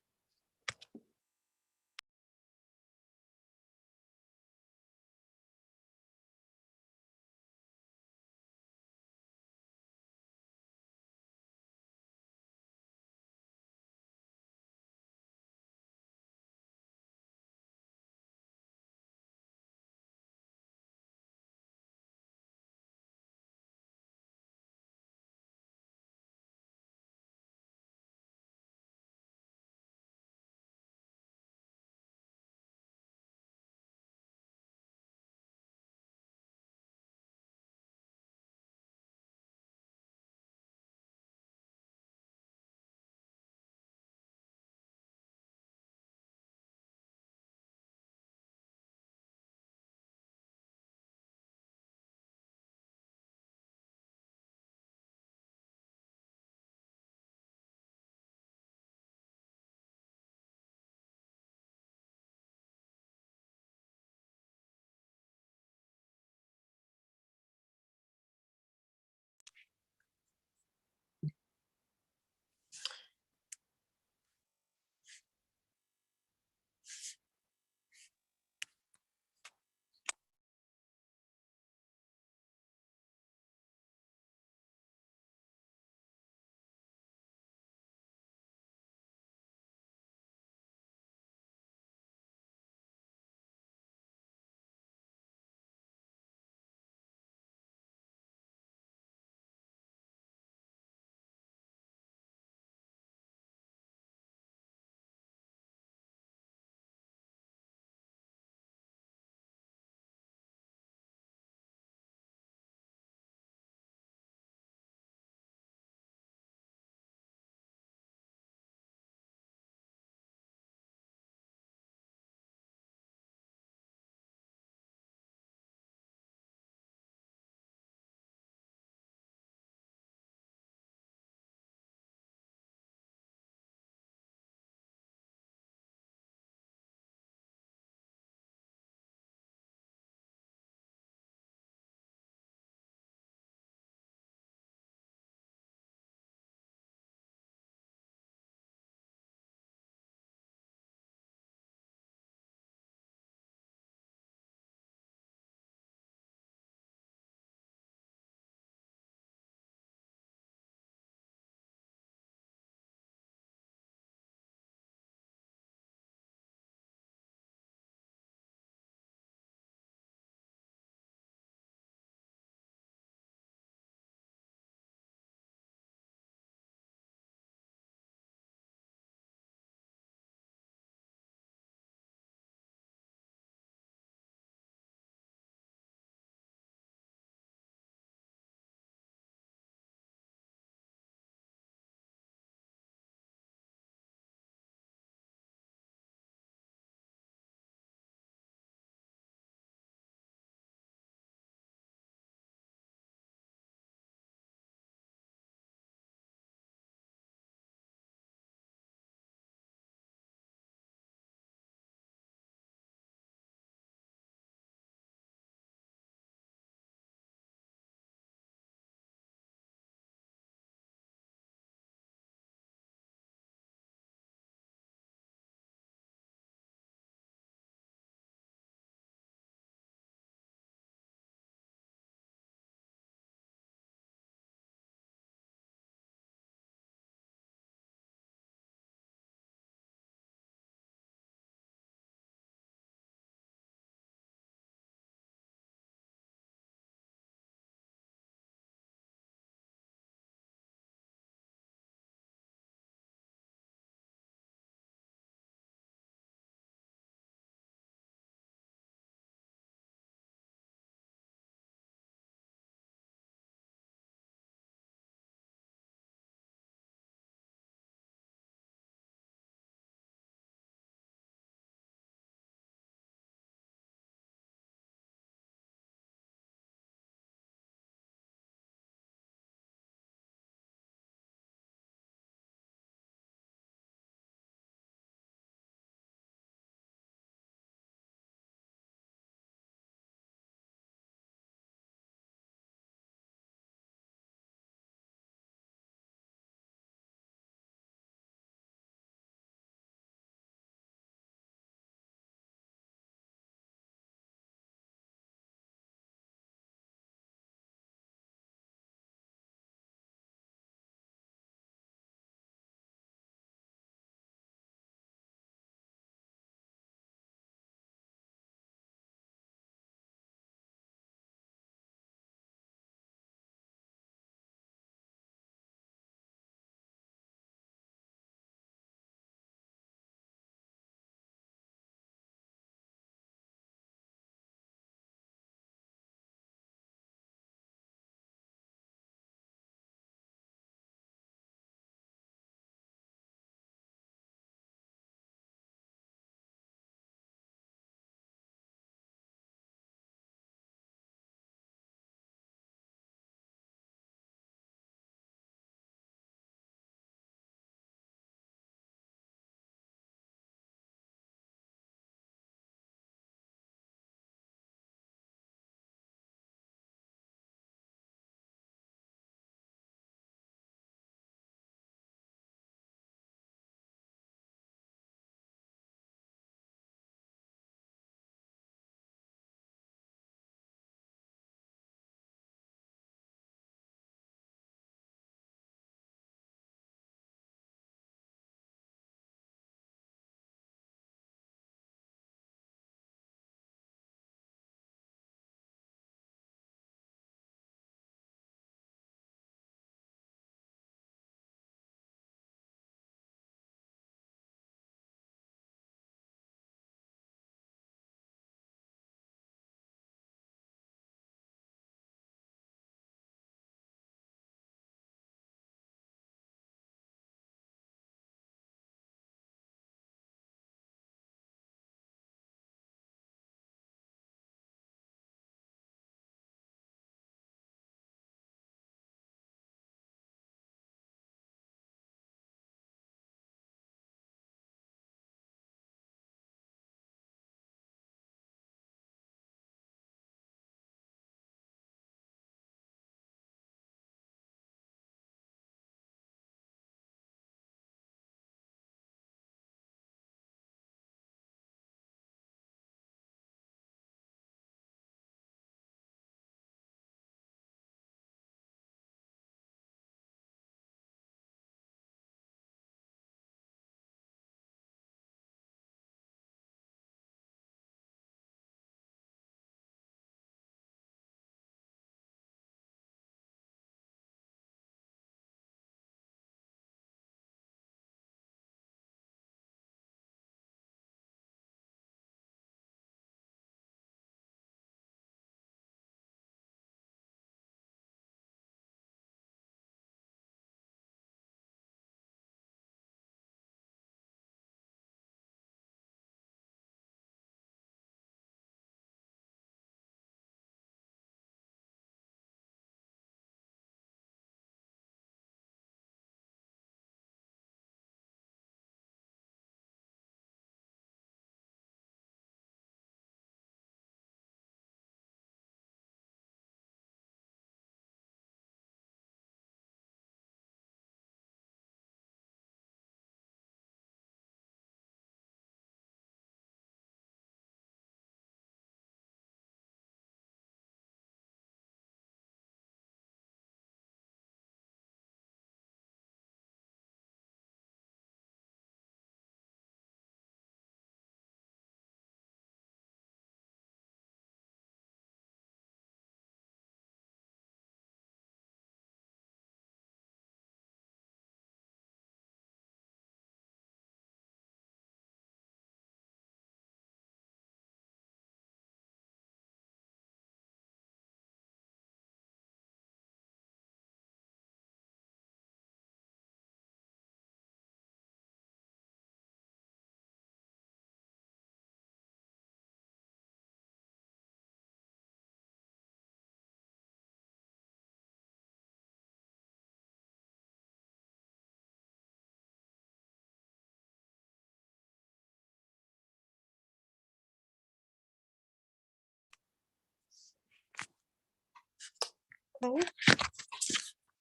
Okay.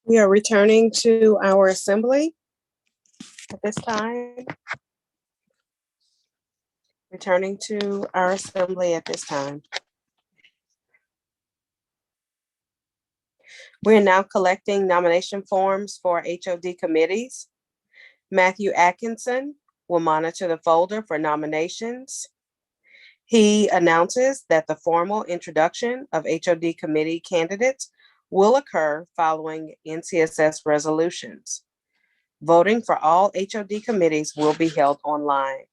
We are returning to our assembly at this time. Returning to our assembly at this time. We are now collecting nomination forms for HOD committees. Matthew Atkinson will monitor the folder for nominations. He announces that the formal introduction of HOD committee candidates will occur following NCSS resolutions. Voting for all HOD committees will be held online.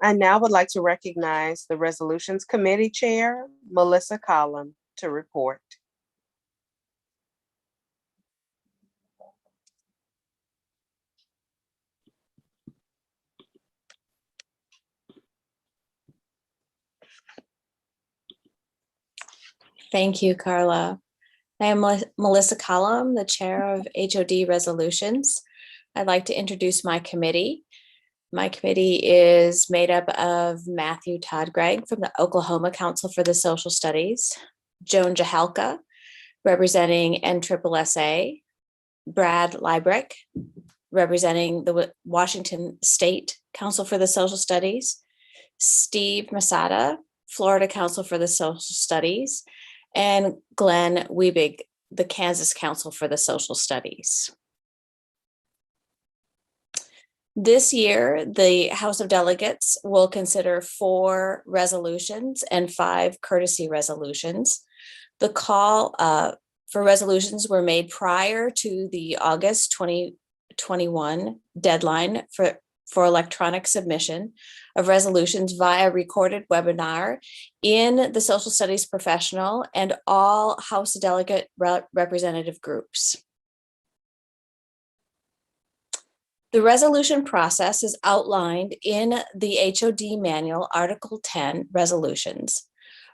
I now would like to recognize the Resolutions Committee Chair, Melissa Collum, to report. Thank you, Carla. I am Melissa Collum, the Chair of HOD Resolutions. I'd like to introduce my committee. My committee is made up of Matthew Todd Gregg from the Oklahoma Council for the Social Studies, Joan Jahalka, representing NSSA, Brad Liebrecht, representing the Washington State Council for the Social Studies, Steve Masada, Florida Council for the Social Studies, and Glenn Wiebig, the Kansas Council for the Social Studies. This year, the House of Delegates will consider 4 resolutions and 5 courtesy resolutions. The call for resolutions were made prior to the August 2021 deadline for electronic submission of resolutions via recorded webinar in the Social Studies Professional and all House Delegate representative groups. The resolution process is outlined in the HOD Manual, Article 10, Resolutions.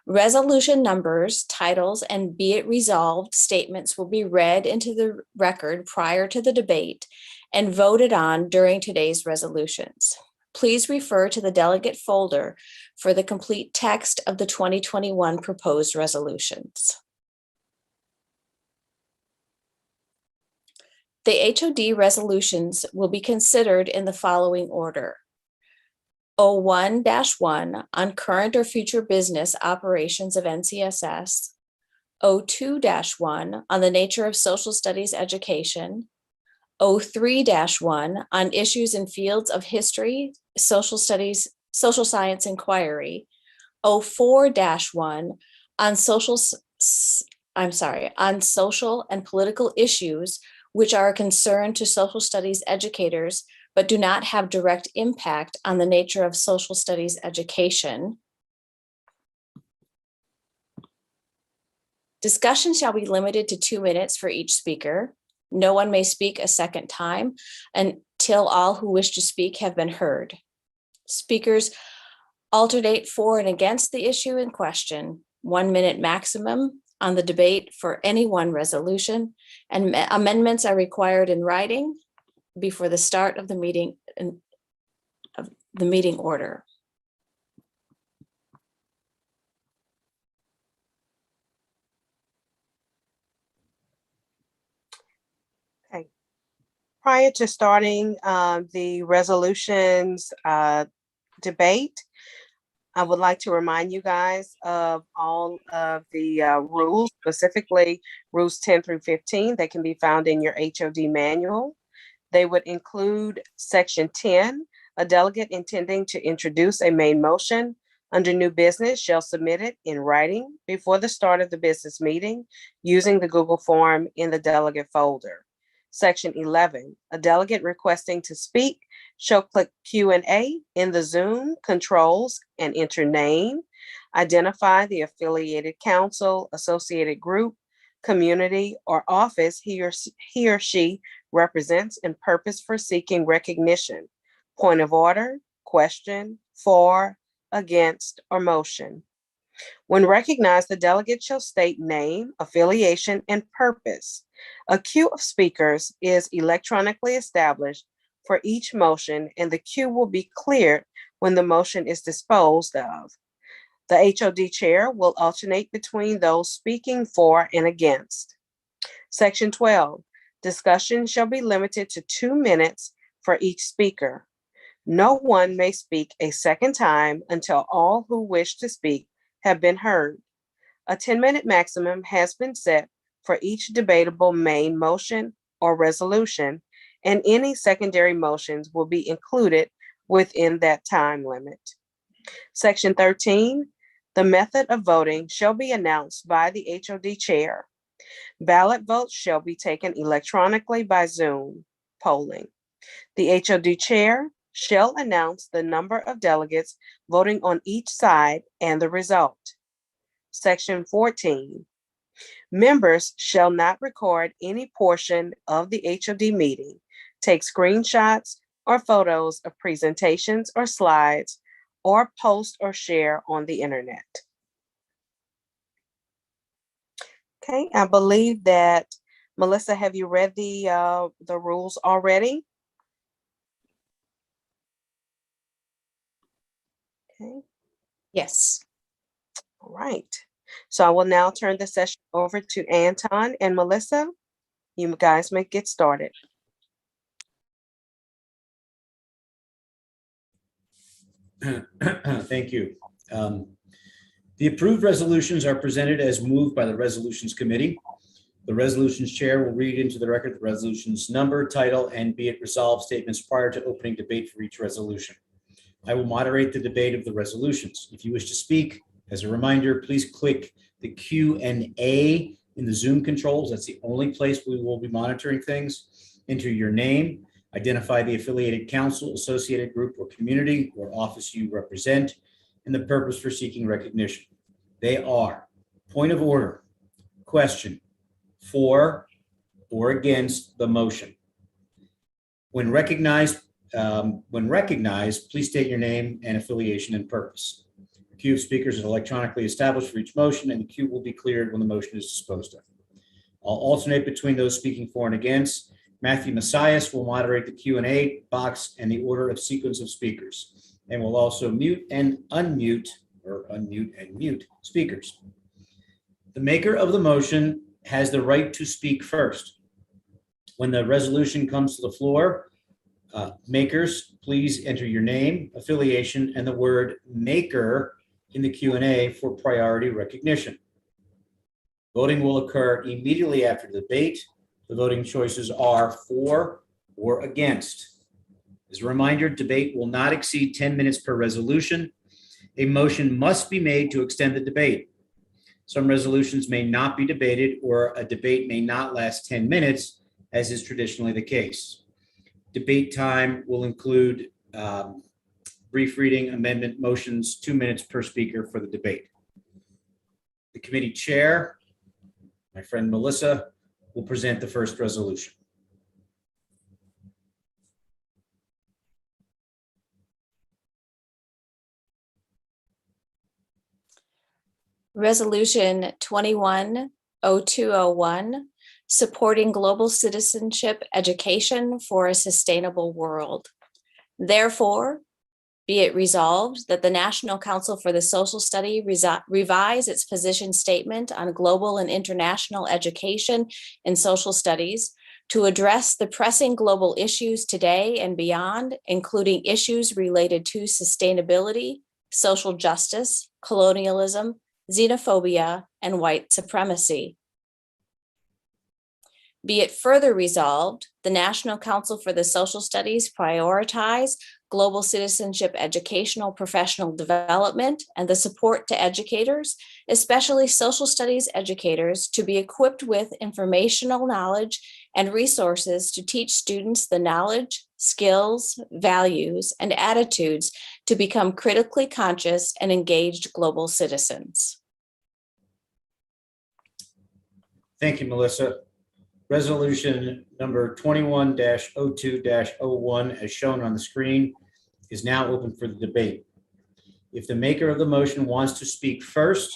Resolution numbers, titles, and be it resolved statements will be read into the record prior to the debate and voted on during today's resolutions. Please refer to the delegate folder for the complete text of the 2021 proposed resolutions. The HOD resolutions will be considered in the following order. 01-1 on current or future business operations of NCSS, 02-1 on the nature of social studies education, 03-1 on issues in fields of history, social studies, social science inquiry, 04-1 on social and political issues which are a concern to social studies educators but do not have direct impact on the nature of social studies education. Discussion shall be limited to 2 minutes for each speaker. No one may speak a second time until all who wish to speak have been heard. Speakers alternate for and against the issue in question, 1 minute maximum on the debate for any one resolution, and amendments are required in writing before the start of the meeting order. Okay. Prior to starting the resolutions debate, I would like to remind you guys of all of the rules, specifically rules 10 through 15 that can be found in your HOD manual. They would include section 10, a delegate intending to introduce a main motion under new business shall submit it in writing before the start of the business meeting using the Google form in the delegate folder. Section 11, a delegate requesting to speak shall click Q&A in the Zoom controls and enter name, identify the affiliated council, associated group, community, or office he or she represents and purpose for seeking recognition. Point of order, question, for, against, or motion. When recognized, the delegate shall state name, affiliation, and purpose. A queue of speakers is electronically established for each motion, and the queue will be cleared when the motion is disposed of. The HOD chair will alternate between those speaking for and against. Section 12, discussion shall be limited to 2 minutes for each speaker. No one may speak a second time until all who wish to speak have been heard. A 10-minute maximum has been set for each debatable main motion or resolution, and any secondary motions will be included within that time limit. Section 13, the method of voting shall be announced by the HOD chair. Ballot votes shall be taken electronically by Zoom polling. The HOD chair shall announce the number of delegates voting on each side and the result. Section 14, members shall not record any portion of the HOD meeting, take screenshots or photos of presentations or slides, or post or share on the internet. Okay, I believe that, Melissa, have you read the rules already? Okay, Yes. all right. So I will now turn the session over to Anton and Melissa. You guys may get started. Thank you. The approved resolutions are presented as moved by the Resolutions Committee. The Resolutions Chair will read into the record the resolution's number, title, and be it resolved statements prior to opening debate for each resolution. I will moderate the debate of the resolutions. If you wish to speak, as a reminder, please click the Q&A in the Zoom controls. That's the only place we will be monitoring things. Enter your name, identify the affiliated council, associated group, or community or office you represent, and the purpose for seeking recognition. They are: point of order, question, for or against the motion. When recognized, please state your name and affiliation and purpose. The queue of speakers is electronically established for each motion, and the queue will be cleared when the motion is disposed of. I'll alternate between those speaking for and against. Matthew Messias will moderate the Q&A box and the order of sequence of speakers, and will also mute and unmute, or unmute and mute speakers. The maker of the motion has the right to speak first. When the resolution comes to the floor, makers, please enter your name, affiliation, and the word maker in the Q&A for priority recognition. Voting will occur immediately after the debate. The voting choices are for or against. As a reminder, debate will not exceed 10 minutes per resolution. A motion must be made to extend the debate. Some resolutions may not be debated, or a debate may not last 10 minutes, as is traditionally the case. Debate time will include brief reading, amendment, motions, 2 minutes per speaker for the debate. The committee chair, my friend Melissa, will present the first resolution. Resolution 210201, supporting global citizenship education for a sustainable world. Therefore, be it resolved that the National Council for the Social Study revise its position statement on global and international education in social studies to address the pressing global issues today and beyond, including issues related to sustainability, social justice, colonialism, xenophobia, and white supremacy. Be it further resolved, the National Council for the Social Studies prioritize global citizenship educational professional development and the support to educators, especially social studies educators, to be equipped with informational knowledge and resources to teach students the knowledge, skills, values, and attitudes to become critically conscious and engaged global citizens. Thank you, Melissa. Resolution number 21-02-01, as shown on the screen, is now open for the debate. If the maker of the motion wants to speak first,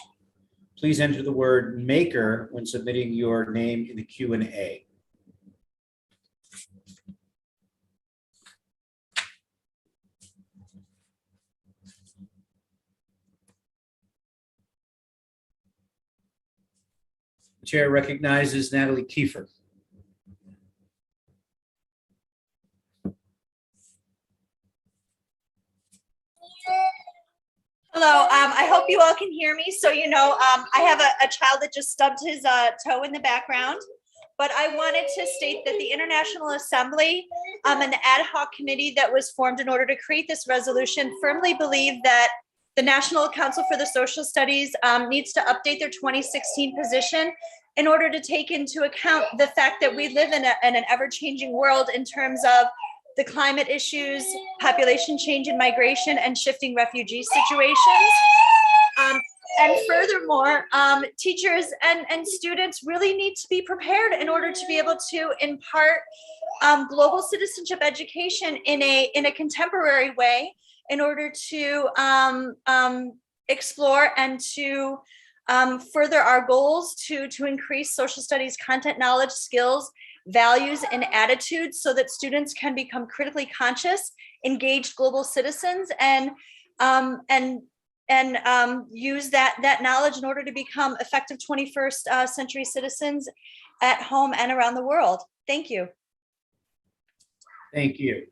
please enter the word maker when submitting your name in the Q&A. Chair recognizes Natalie Kiefer. Hello, I hope you all can hear me. So, I have a child that just stubbed his toe in the background. But I wanted to state that the International Assembly and the ad hoc committee that was formed in order to create this resolution firmly believe that the National Council for the Social Studies needs to update their 2016 position in order to take into account the fact that we live in an ever-changing world in terms of the climate issues, population change and migration, and shifting refugee situations. And furthermore, teachers and students really need to be prepared in order to be able to impart global citizenship education in a contemporary way in order to explore and to further our goals to increase social studies content, knowledge, skills, values, and attitudes so that students can become critically conscious, engaged global citizens and use that knowledge in order to become effective 21st century citizens at home and around the world. Thank you. Thank you.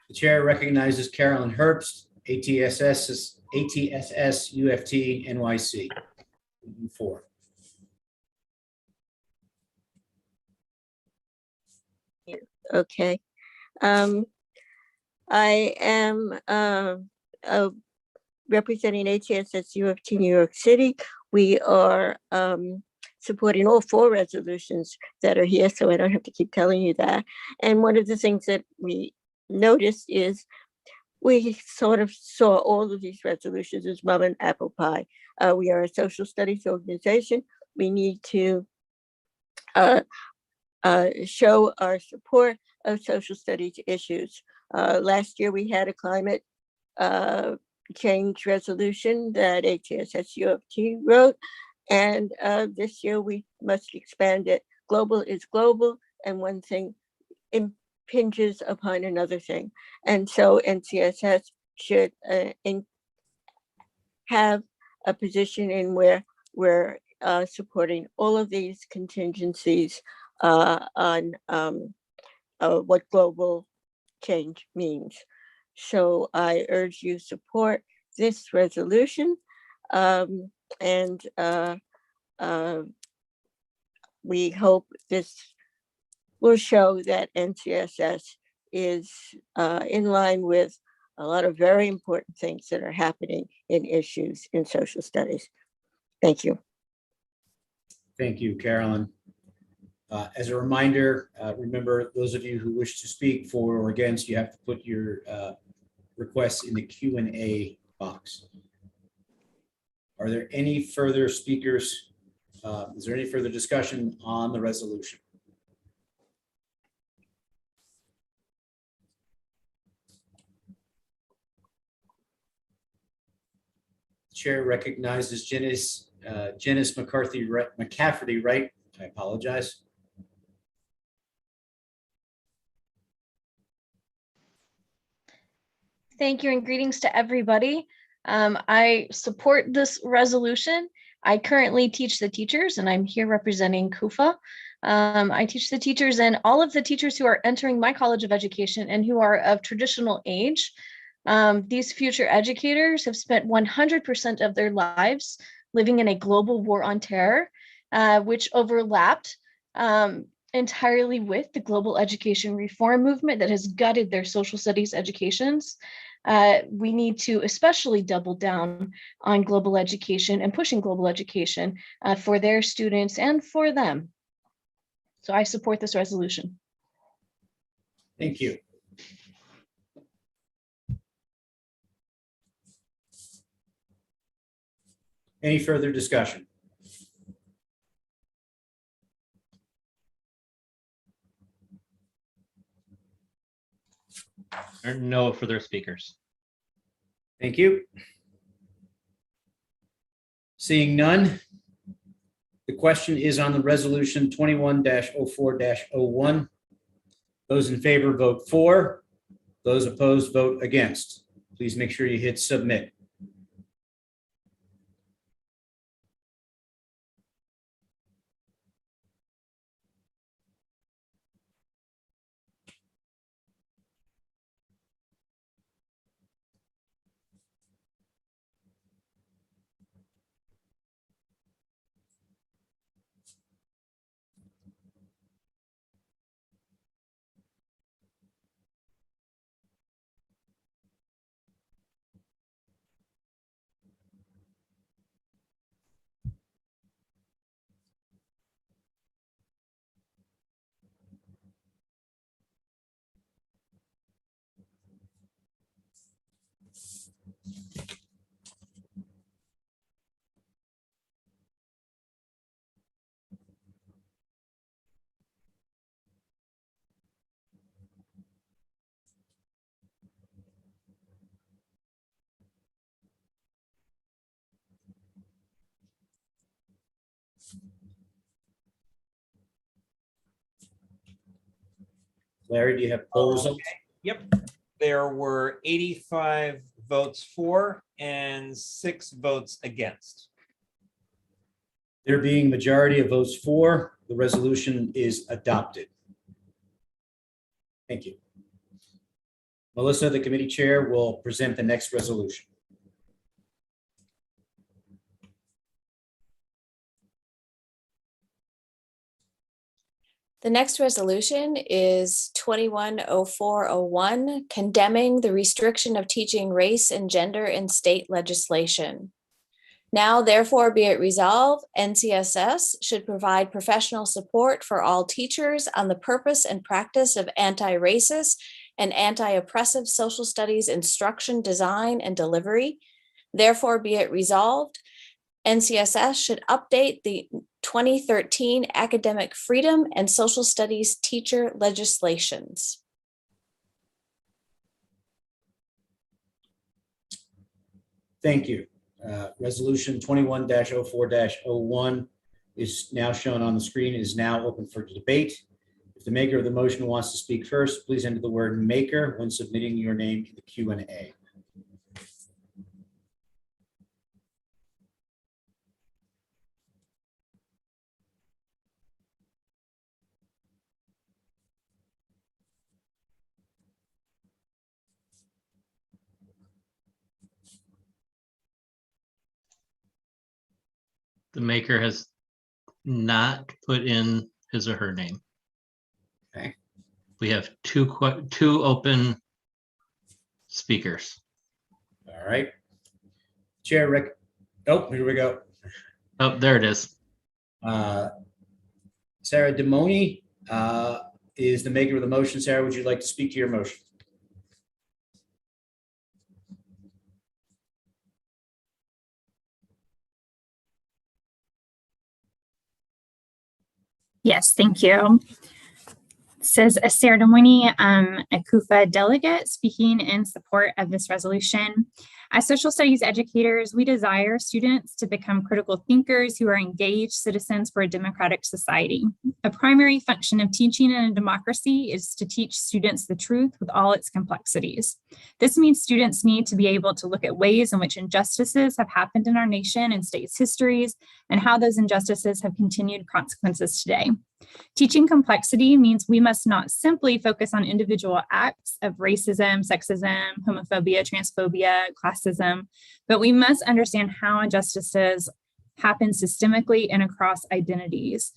The chair recognizes Carolyn Herbst, ATSS UFT NYC. 4. Okay. I am representing ATSS UFT New York City. We are supporting all 4 resolutions that are here, so I don't have to keep telling you that. And one of the things that we noticed is we sort of saw all of these resolutions as mom and apple pie. We are a social studies organization. We need to show our support of social studies issues. Last year, we had a climate change resolution that ATSS UFT wrote, and this year we must expand it. Global is global, and one thing impinges upon another thing. And so NCSS should have a position in where we're supporting all of these contingencies on what global change means. So I urge you support this resolution, and we hope this will show that NCSS is in line with a lot of very important things that are happening in issues in social studies. Thank you. Thank you, Carolyn. As a reminder, remember, those of you who wish to speak for or against, you have to put your requests in the Q&A box. Are there any further speakers? Is there any further discussion on the resolution? Chair recognizes Janice McCafferty Wright. I apologize. Thank you and greetings to everybody. I support this resolution. I currently teach the teachers and I'm here representing KUFA. I teach the teachers and all of the teachers who are entering my College of Education and who are of traditional age. These future educators have spent 100% of their lives living in a global war on terror, which overlapped entirely with the global education reform movement that has gutted their social studies educations. We need to especially double down on global education and pushing global education for their students and for them. So I support this resolution. Thank you. Any further discussion? There are no further speakers. Thank you. Seeing none, the question is on the resolution 21-04-01. Those in favor vote for. Those opposed vote against. Please make sure you hit submit. Larry, do you have poll results? Yep, there were 85 votes for and 6 votes against. There being a majority of votes for, the resolution is adopted. Thank you. Melissa, the committee chair, will present the next resolution. The next resolution is 210401, condemning the restriction of teaching race and gender in state legislation. Now, therefore, be it resolved, NCSS should provide professional support for all teachers on the purpose and practice of anti-racist and anti-oppressive social studies instruction, design, and delivery. Therefore, be it resolved, NCSS should update the 2013 Academic Freedom and Social Studies teacher legislations. Thank you. Resolution 21-04-01 is now shown on the screen, is now open for debate. If the maker of the motion wants to speak first, please enter the word maker when submitting your name in the Q&A. The maker has not put in his or her name. Okay. We have two open speakers. All right. Chair oh, here we go. Oh, there it is. Sarah Demoni is the maker of the motion. Sarah, would you like to speak to your motion? Yes, thank you. Says Sarah Demoni, a CUFA delegate speaking in support of this resolution. As social studies educators, we desire students to become critical thinkers who are engaged citizens for a democratic society. A primary function of teaching in a democracy is to teach students the truth with all its complexities. This means students need to be able to look at ways in which injustices have happened in our nation and states' histories and how those injustices have continued consequences today. Teaching complexity means we must not simply focus on individual acts of racism, sexism, homophobia, transphobia, classism, but we must understand how injustices happen systemically and across identities.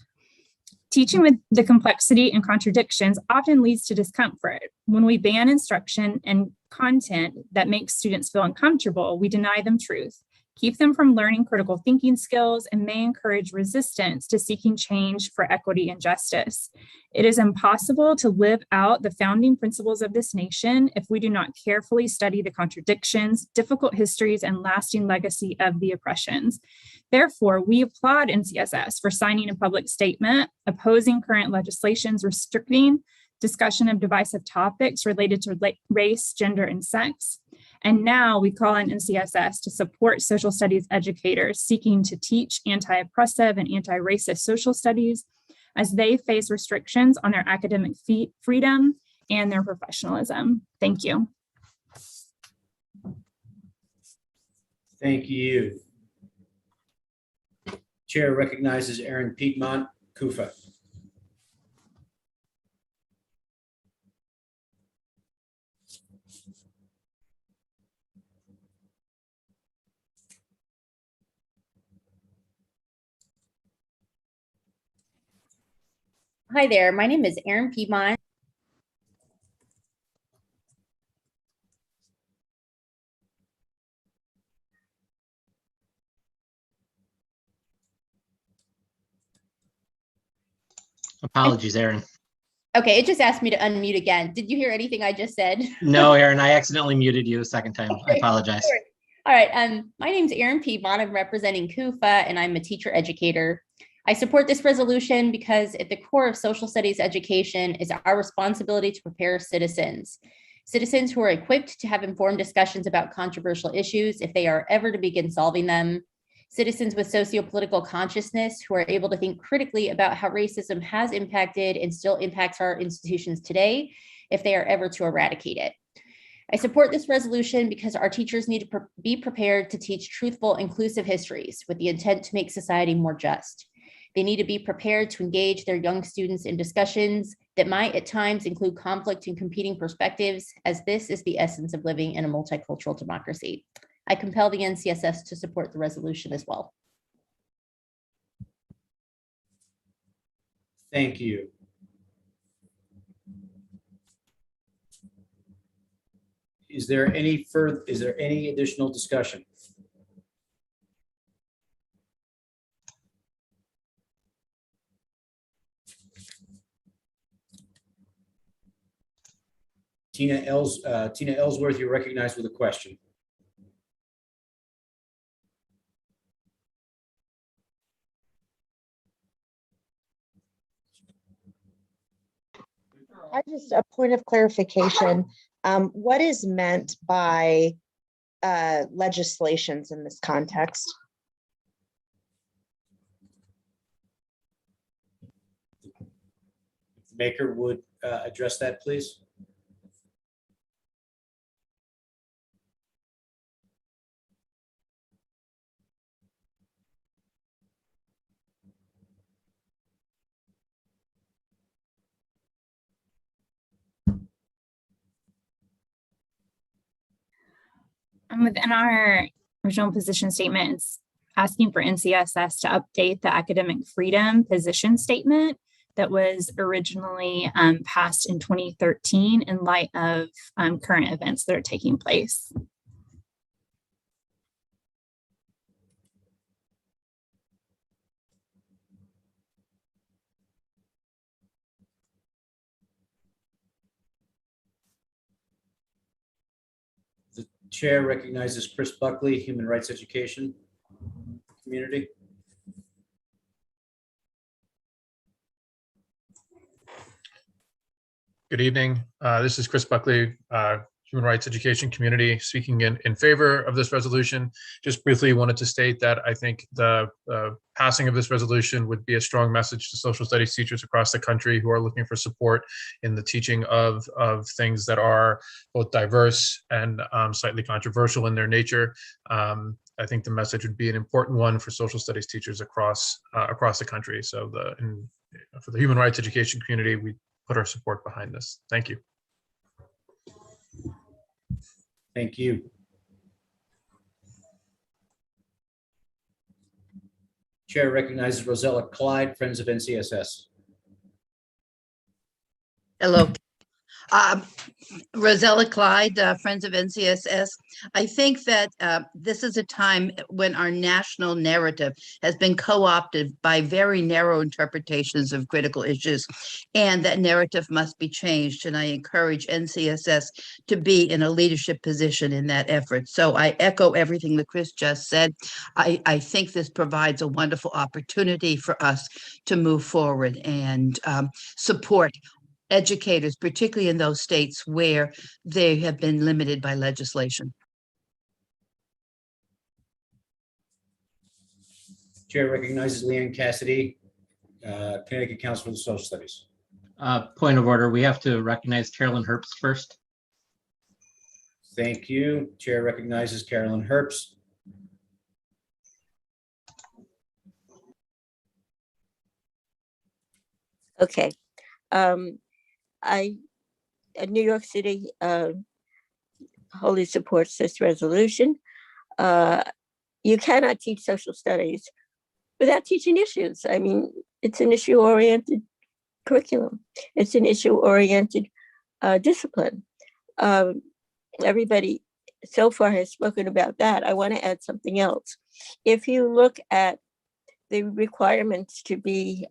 Teaching with the complexity and contradictions often leads to discomfort. When we ban instruction and content that makes students feel uncomfortable, we deny them truth, keep them from learning critical thinking skills, and may encourage resistance to seeking change for equity and justice. It is impossible to live out the founding principles of this nation if we do not carefully study the contradictions, difficult histories, and lasting legacy of the oppressions. Therefore, we applaud NCSS for signing a public statement opposing current legislations restricting discussion of divisive topics related to race, gender, and sex. And now we call on NCSS to support social studies educators seeking to teach anti-oppressive and anti-racist social studies as they face restrictions on their academic freedom and their professionalism. Thank you. Thank you. Chair recognizes Aaron Piedmont, CUFA. Hi there, my name is Aaron Piedmont. Apologies, Aaron. Okay, it just asked me to unmute again. Did you hear anything I just said? No, Aaron, I accidentally muted you a second time. I apologize. All right, my name is Aaron Piedmont. I'm representing CUFA and I'm a teacher educator. I support this resolution because at the core of social studies education is our responsibility to prepare citizens who are equipped to have informed discussions about controversial issues if they are ever to begin solving them, citizens with sociopolitical consciousness who are able to think critically about how racism has impacted and still impacts our institutions today if they are ever to eradicate it. I support this resolution because our teachers need to be prepared to teach truthful, inclusive histories with the intent to make society more just. They need to be prepared to engage their young students in discussions that might at times include conflict and competing perspectives, as this is the essence of living in a multicultural democracy. I compel the NCSS to support the resolution as well. Thank you. Is there any additional discussion? Tina Ellsworth, you're recognized with a question. I just a point of clarification. What is meant by legislations in this context? If the maker would address that, please. Within our original position statements, asking for NCSS to update the academic freedom position statement that was originally passed in 2013 in light of current events that are taking place. The chair recognizes Chris Buckley, Human Rights Education Community. Good evening. This is Chris Buckley, Human Rights Education Community, speaking in favor of this resolution. Just briefly wanted to state that I think the passing of this resolution would be a strong message to social studies teachers across the country who are looking for support in the teaching of things that are both diverse and slightly controversial in their nature. I think the message would be an important one for social studies teachers across the country. So for the human rights education community, we put our support behind this. Thank you. Thank you. Chair recognizes Rosella Clyde, Friends of NCSS. Hello. Rosella Clyde, Friends of NCSS. I think that this is a time when our national narrative has been co-opted by very narrow interpretations of critical issues, and that narrative must be changed. And I encourage NCSS to be in a leadership position in that effort. So I echo everything that Chris just said. I think this provides a wonderful opportunity for us to move forward and support educators, particularly in those states where they have been limited by legislation. Chair recognizes Leanne Cassidy, Connecticut Council for Social Studies. Point of order, we have to recognize Carolyn Herbst first. Thank you. Chair recognizes Carolyn Herbst. Okay. New York City wholly supports this resolution. You cannot teach social studies without teaching issues. I mean, it's an issue-oriented curriculum. It's an issue-oriented discipline. Everybody so far has spoken about that. I want to add something else. If you look at the requirements to be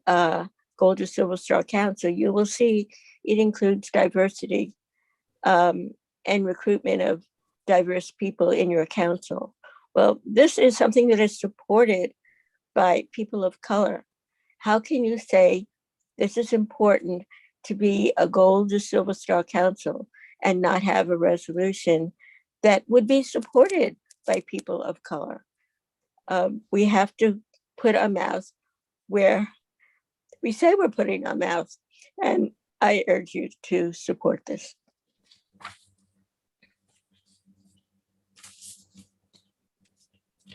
Gold or Silver Star Council, you will see it includes diversity and recruitment of diverse people in your council. Well, this is something that is supported by people of color. How can you say this is important to be a Gold or Silver Star Council and not have a resolution that would be supported by people of color? We have to put our mouth where we say we're putting our mouth. And I urge you to support this.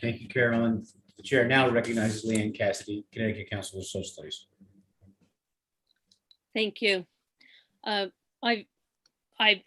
Thank you, Carolyn. The chair now recognizes Leanne Cassidy, Connecticut Council of Social Studies. Thank you. I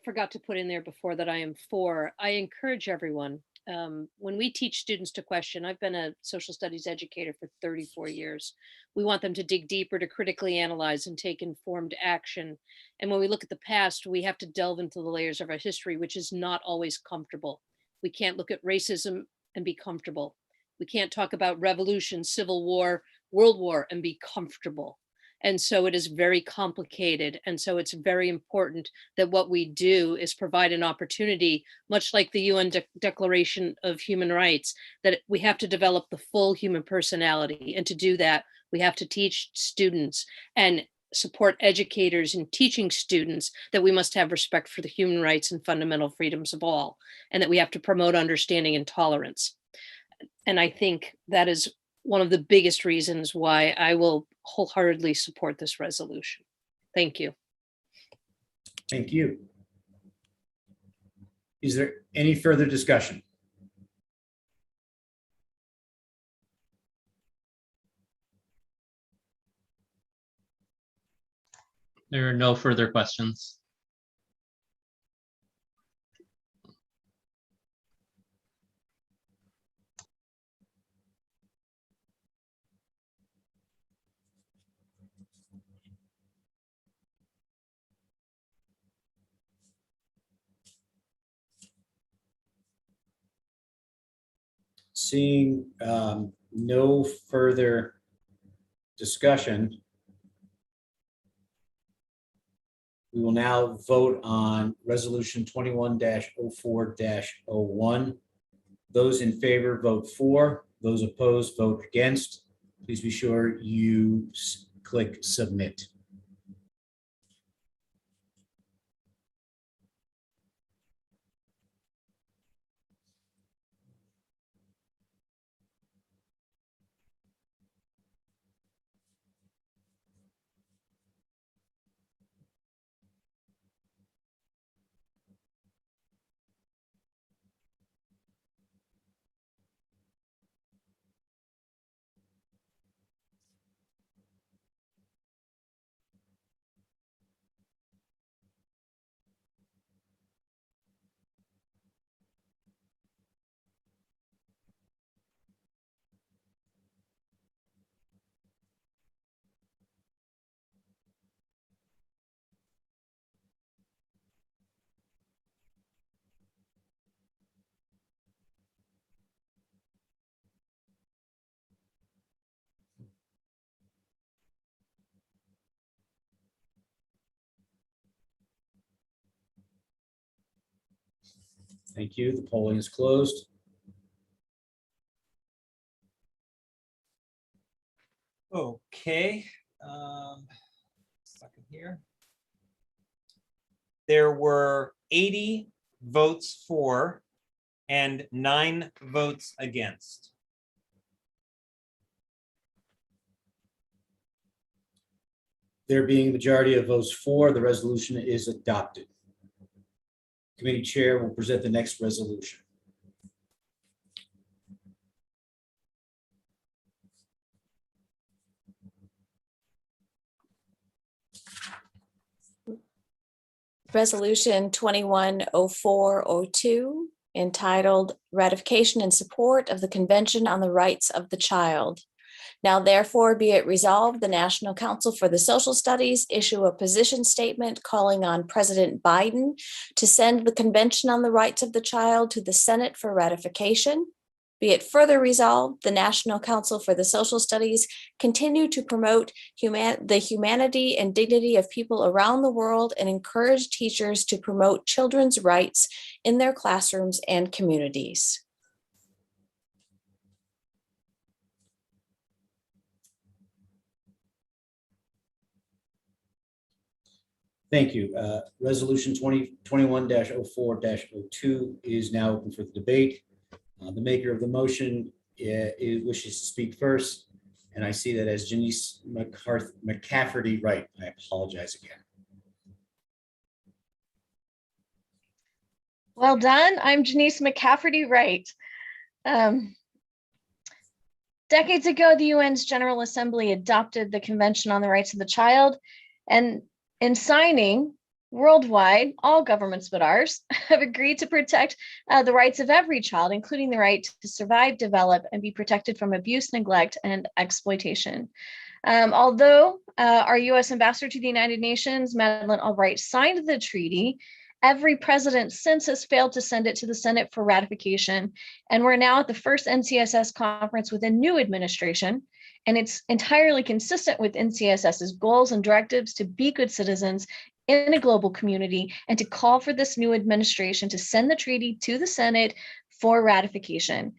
forgot to put in there before that I am for. I encourage everyone, when we teach students to question, I've been a social studies educator for 34 years. We want them to dig deeper, to critically analyze and take informed action. And when we look at the past, we have to delve into the layers of our history, which is not always comfortable. We can't look at racism and be comfortable. We can't talk about revolution, civil war, world war and be comfortable. And so it is very complicated. And so it's very important that what we do is provide an opportunity, much like the UN Declaration of Human Rights, that we have to develop the full human personality. And to do that, we have to teach students and support educators in teaching students that we must have respect for the human rights and fundamental freedoms of all, and that we have to promote understanding and tolerance. And I think that is one of the biggest reasons why I will wholeheartedly support this resolution. Thank you. Thank you. Is there any further discussion? There are no further questions. Seeing no further discussion, we will now vote on Resolution 21-04-01. Those in favor vote for, those opposed vote against. Please be sure you click submit. Thank you. The polling is closed. Okay. Second here. There were 80 votes for and 9 votes against. There being a majority of votes for, the resolution is adopted. Committee chair will present the next resolution. Resolution 210402, entitled Ratification and Support of the Convention on the Rights of the Child. Now therefore be it resolved, the National Council for the Social Studies issue a position statement calling on President Biden to send the Convention on the Rights of the Child to the Senate for ratification. Be it further resolved, the National Council for the Social Studies continue to promote the humanity and dignity of people around the world and encourage teachers to promote children's rights in their classrooms and communities. Thank you. Resolution 2021-04-02 is now open for the debate. The maker of the motion wishes to speak first, and I see that as Janice McCafferty Wright. I apologize again. Well done. I'm Janice McCafferty Wright. Decades ago, the UN's General Assembly adopted the Convention on the Rights of the Child, and in signing, worldwide, all governments but ours have agreed to protect the rights of every child, including the right to survive, develop, and be protected from abuse, neglect, and exploitation. Although our U.S. Ambassador to the United Nations, Madeleine Albright, signed the treaty, every president since has failed to send it to the Senate for ratification. And we're now at the first NCSS conference with a new administration. And it's entirely consistent with NCSS's goals and directives to be good citizens in a global community and to call for this new administration to send the treaty to the Senate for ratification.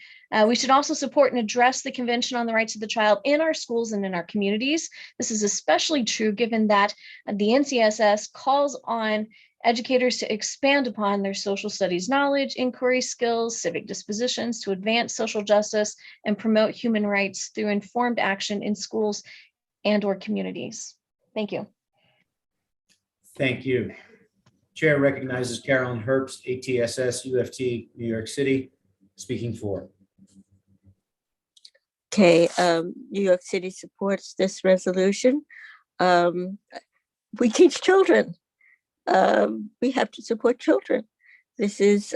We should also support and address the Convention on the Rights of the Child in our schools and in our communities. This is especially true given that the NCSS calls on educators to expand upon their social studies knowledge, inquiry skills, civic dispositions to advance social justice and promote human rights through informed action in schools and/or communities. Thank you. Thank you. Chair recognizes Carolyn Herbst, ATSS, UFT, New York City, speaking for. Okay, New York City supports this resolution. We teach children. We have to support children. This is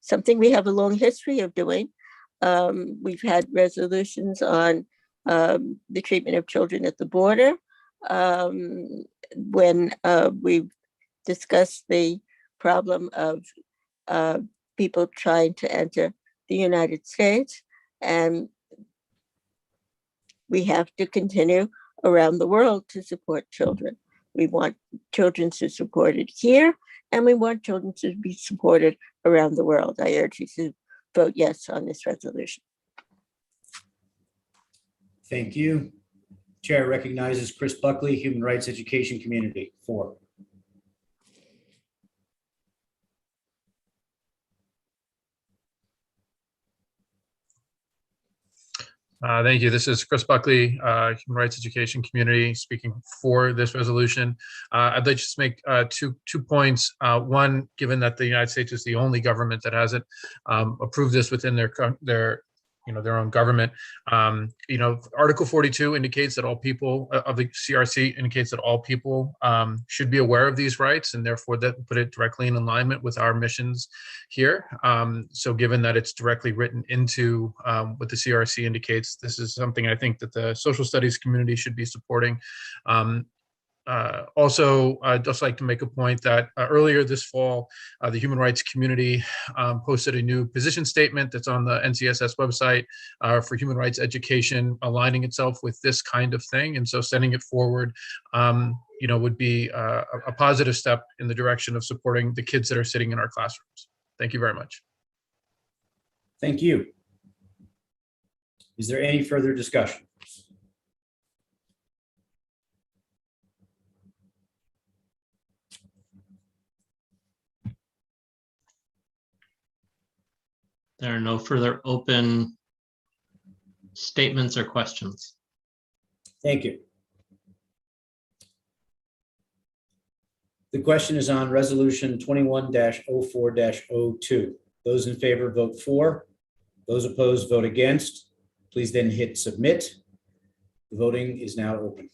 something we have a long history of doing. We've had resolutions on the treatment of children at the border. When we've discussed the problem of people trying to enter the United States, and we have to continue around the world to support children. We want children to be supported here, and we want children to be supported around the world. I urge you to vote yes on this resolution. Thank you. Chair recognizes Chris Buckley, Human Rights Education Community, for. Thank you. This is Chris Buckley, Human Rights Education Community, speaking for this resolution. I'd like to just make two points. One, given that the United States is the only government that hasn't approved this within their own government. Article 42 indicates that all people of the CRC indicates that all people should be aware of these rights, and therefore that put it directly in alignment with our missions here. So given that it's directly written into what the CRC indicates, this is something I think that the social studies community should be supporting. Also, I'd just like to make a point that earlier this fall, the human rights community posted a new position statement that's on the NCSS website for human rights education, aligning itself with this kind of thing. And so sending it forward, would be a positive step in the direction of supporting the kids that are sitting in our classrooms. Thank you very much. Thank you. Is there any further discussion? There are no further open statements or questions. Thank you. The question is on resolution 21-04-02. Those in favor vote for. Those opposed vote against. Please then hit submit. The voting is now open.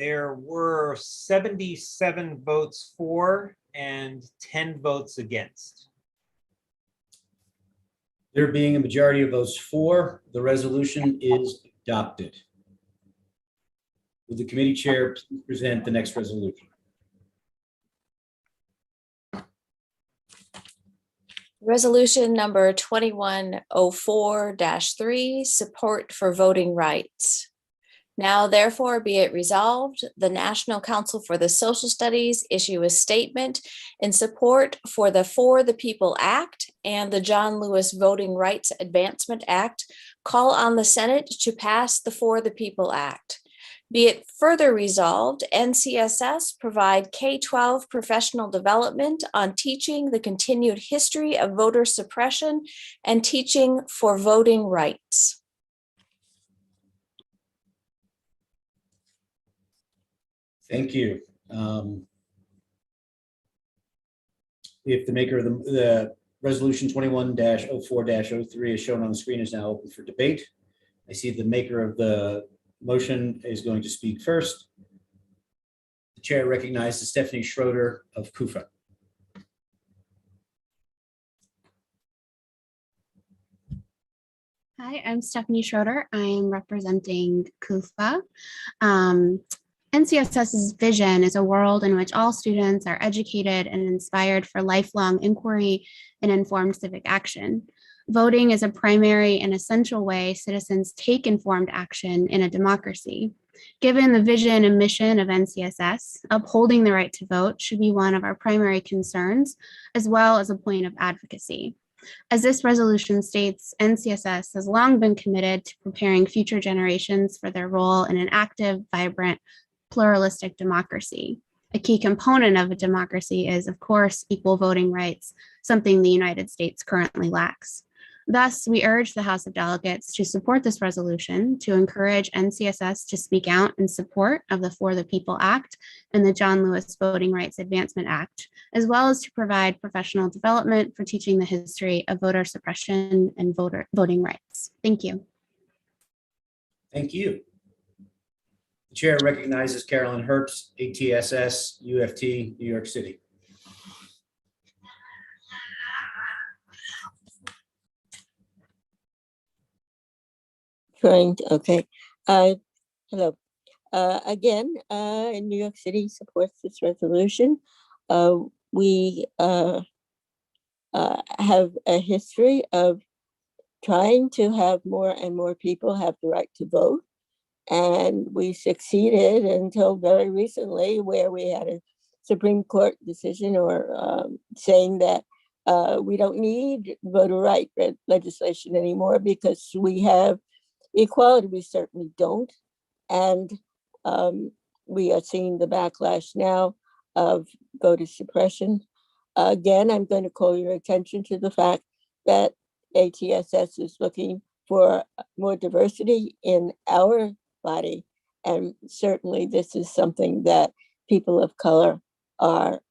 There were 77 votes for and 10 votes against. There being a majority of votes for, the resolution is adopted. Will the committee chair please present the next resolution? Resolution number 2104-3, support for voting rights. Now therefore be it resolved, the National Council for the Social Studies issue a statement in support for the People Act and the John Lewis Voting Rights Advancement Act, call on the Senate to pass the For the People Act. Be it further resolved, NCSS provide K-12 professional development on teaching the continued history of voter suppression and teaching for voting rights. Thank you. If the maker of the resolution 21-04-03 is shown on the screen is now open for debate. I see the maker of the motion is going to speak first. The chair recognizes Stephanie Schroeder of KUFA. Hi, I'm Stephanie Schroeder. I am representing KUFA. NCSS's vision is a world in which all students are educated and inspired for lifelong inquiry and informed civic action. Voting is a primary and essential way citizens take informed action in a democracy. Given the vision and mission of NCSS, upholding the right to vote should be one of our primary concerns, as well as a point of advocacy. As this resolution states, NCSS has long been committed to preparing future generations for their role in an active, vibrant, pluralistic democracy. A key component of a democracy is, of course, equal voting rights, something the United States currently lacks. Thus, we urge the House of Delegates to support this resolution to encourage NCSS to speak out in support of the For the People Act and the John Lewis Voting Rights Advancement Act, as well as to provide professional development for teaching the history of voter suppression and voting rights. Thank you. Thank you. The chair recognizes Carolyn Herbst, ATSS, UFT, New York City. Okay. Hello. Again, New York City supports this resolution. We have a history of trying to have more and more people have the right to vote. And we succeeded until very recently, where we had a Supreme Court decision or saying that we don't need voter right legislation anymore because we have equality. We certainly don't. And we are seeing the backlash now of voter suppression. Again, I'm going to call your attention to the fact that ATSS is looking for more diversity in our body. And certainly this is something that people of color are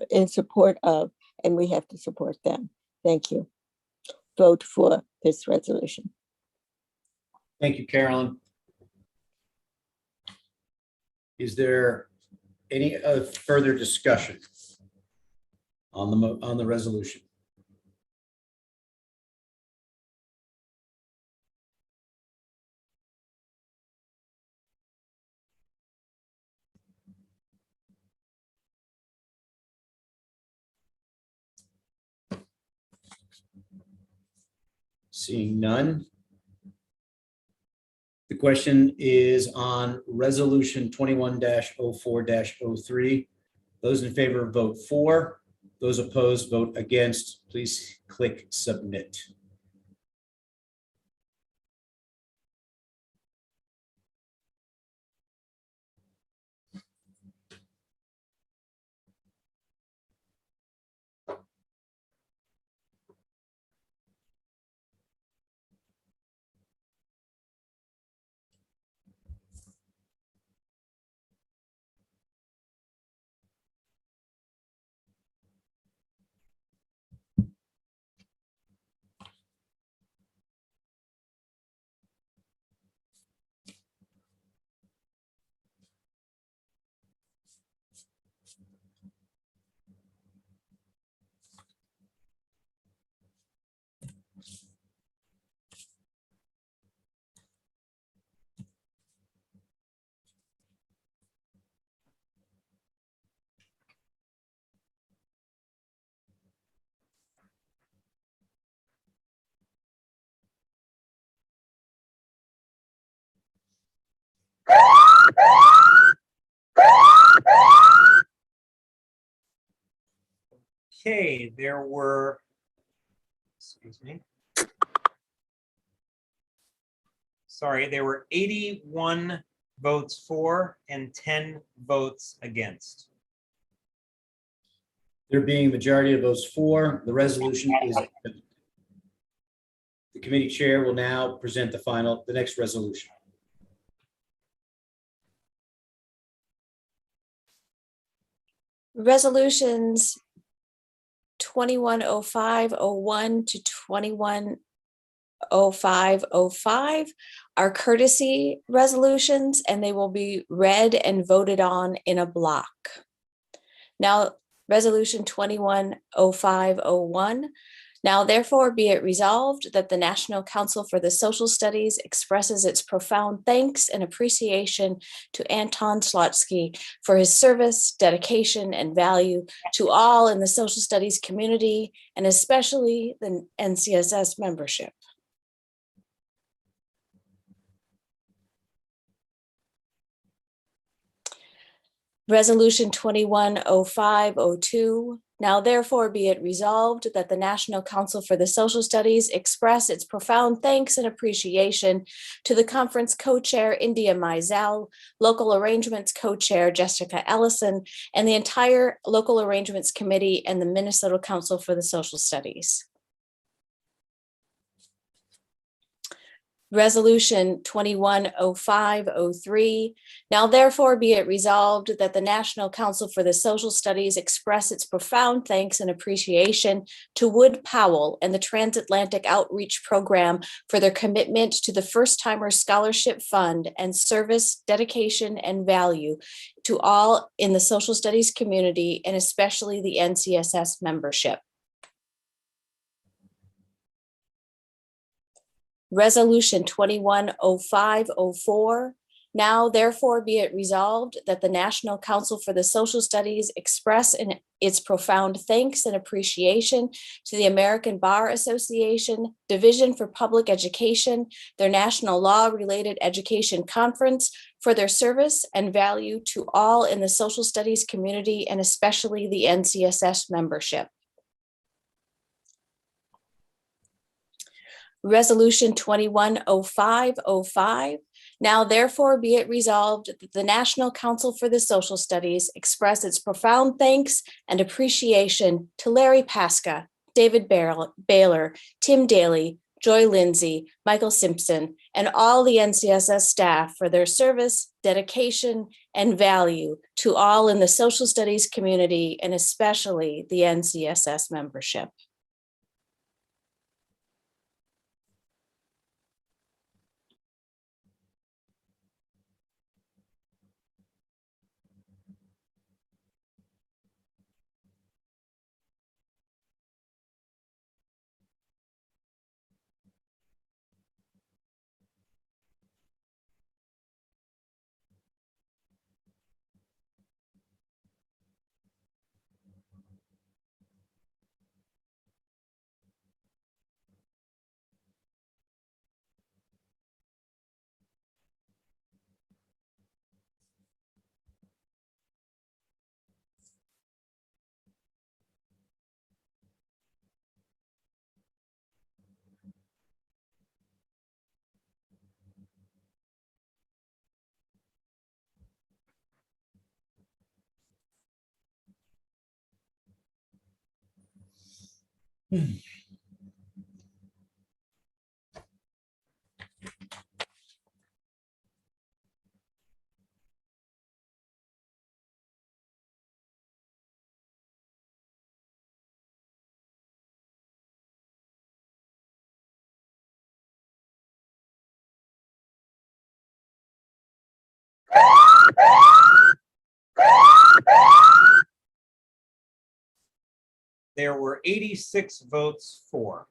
in support of, and we have to support them. Thank you. Vote for this resolution. Thank you, Carolyn. Is there any further discussion on the resolution? Seeing none. The question is on resolution 21-04-03. Those in favor vote for. Those opposed vote against. Please click submit. Okay, there were, excuse me. Sorry, there were 81 votes for and 10 votes against. There being a majority of votes for, the resolution is accepted. The committee chair will now present the next resolution. Resolutions 210501 to 210505 are courtesy resolutions, and they will be read and voted on in a block. Now, Resolution 210501. Now, therefore, be it resolved that the National Council for the Social Studies expresses its profound thanks and appreciation to Anton Slotsky for his service, dedication, and value to all in the social studies community, and especially the NCSS membership. Resolution 210502. Now therefore be it resolved that the National Council for the Social Studies express its profound thanks and appreciation to the conference co-chair India Mizell, local arrangements co-chair Jessica Ellison, and the entire local arrangements committee and the Minnesota Council for the Social Studies. Resolution 210503. Now therefore be it resolved that the National Council for the Social Studies express its profound thanks and appreciation to Wood Powell and the Transatlantic Outreach Program for their commitment to the First Timers Scholarship Fund and service, dedication, and value to all in the social studies community, and especially the NCSS membership. Resolution 210504. Now therefore be it resolved that the National Council for the Social Studies express in its profound thanks and appreciation to the American Bar Association, Division for Public Education, their National Law Related Education Conference, for their service and value to all in the social studies community, and especially the NCSS membership. Resolution 210505. Now therefore be it resolved that the National Council for the Social Studies express its profound thanks and appreciation to Larry Pasca, David Baylor, Tim Daly, Joy Lindsay, Michael Simpson, and all the NCSS staff for their service, dedication, and value to all in the social studies community, and especially the NCSS membership. There were 86 votes for.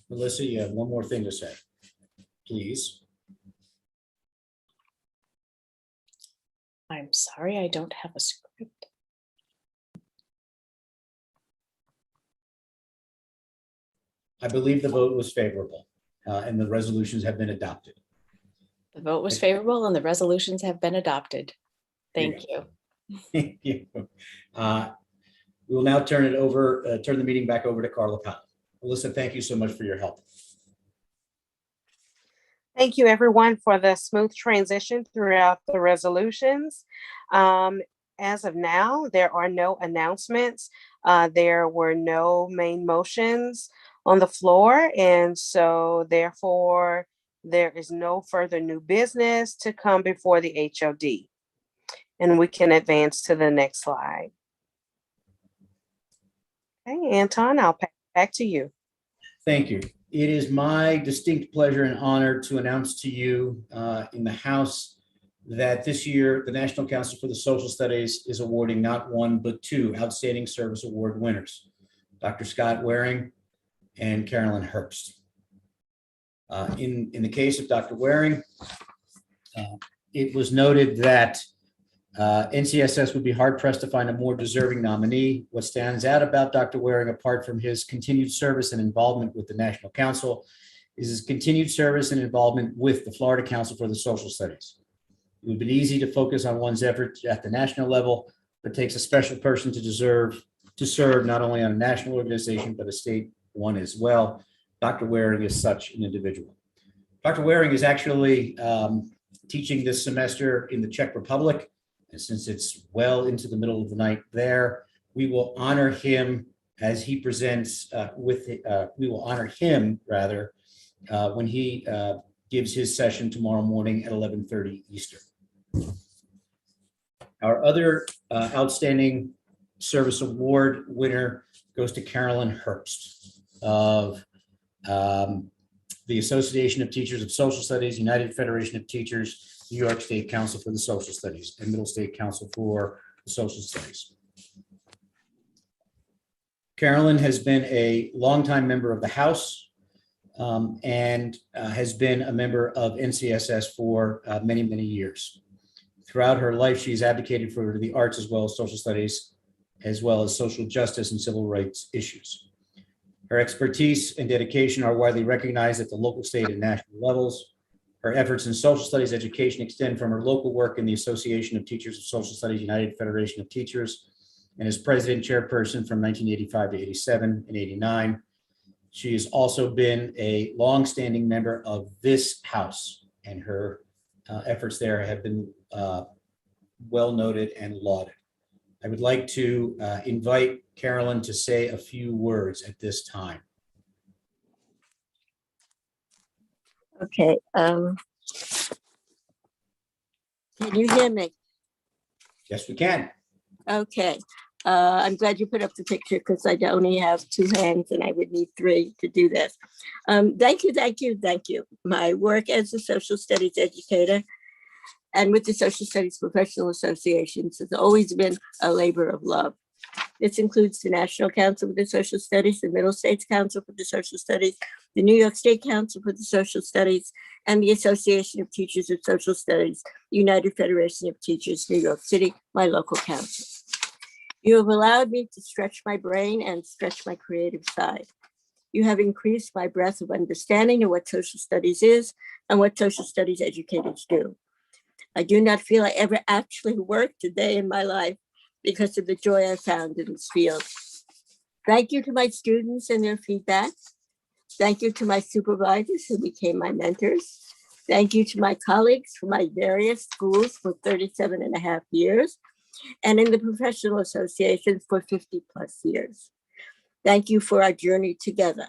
Melissa, you have one more thing to say, please. I'm sorry, I don't have a script. I believe the vote was favorable, and the resolutions have been adopted. The vote was favorable and the resolutions have been adopted. Thank you. Thank you. We will now turn the meeting back over to Carla Powell. Melissa, thank you so much for your help. Thank you, everyone, for the smooth transition throughout the resolutions. As of now, there are no announcements. There were no main motions on the floor, and so therefore, there is no further new business to come before the HOD. And we can advance to the next slide. Okay, Anton, I'll pass it back to you. Thank you. It is my distinct pleasure and honor to announce to you in the House that this year, the National Council for the Social Studies is awarding not one, but two Outstanding Service Award winners, Dr. Scott Waring and Carolyn Herbst. In the case of Dr. Waring, it was noted that NCSS would be hard-pressed to find a more deserving nominee. What stands out about Dr. Waring, apart from his continued service and involvement with the National Council, is his continued service and involvement with the Florida Council for the Social Studies. It would be easy to focus on one's efforts at the national level, but takes a special person to serve not only on a national organization, but a state one as well. Dr. Waring is such an individual. Dr. Waring is actually teaching this semester in the Czech Republic. And since it's well into the middle of the night there, we will honor him as he presents we will honor him rather when he gives his session tomorrow morning at 11:30 Eastern. Our other outstanding service award winner goes to Carolyn Herbst of the Association of Teachers of Social Studies, United Federation of Teachers, New York State Council for the Social Studies, and Middle State Council for the Social Studies. Carolyn has been a longtime member of the House and has been a member of NCSS for many, many years. Throughout her life, she's advocated for the arts as well as social studies, as well as social justice and civil rights issues. Her expertise and dedication are widely recognized at the local, state, and national levels. Her efforts in social studies education extend from her local work in the Association of Teachers of Social Studies, United Federation of Teachers, and as president chairperson from 1985 to 87 and 89. She has also been a longstanding member of this House, and her efforts there have been well noted and lauded. I would like to invite Carolyn to say a few words at this time. Okay. Can you hear me? Yes, we can. Okay. I'm glad you put up the picture because I only have two hands and I would need three to do this. Thank you, thank you, thank you. My work as a social studies educator and with the Social Studies Professional Associations has always been a labor of love. This includes the National Council for the Social Studies, the Middle States Council for the Social Studies, the New York State Council for the Social Studies, and the Association of Teachers of Social Studies, United Federation of Teachers, New York City, my local council. You have allowed me to stretch my brain and stretch my creative side. You have increased my breadth of understanding of what social studies is and what social studies educators do. I do not feel I ever actually worked a day in my life because of the joy I found in this field. Thank you to my students and their feedback. Thank you to my supervisors who became my mentors. Thank you to my colleagues from my various schools for 37 and a half years and in the professional associations for 50 plus years. Thank you for our journey together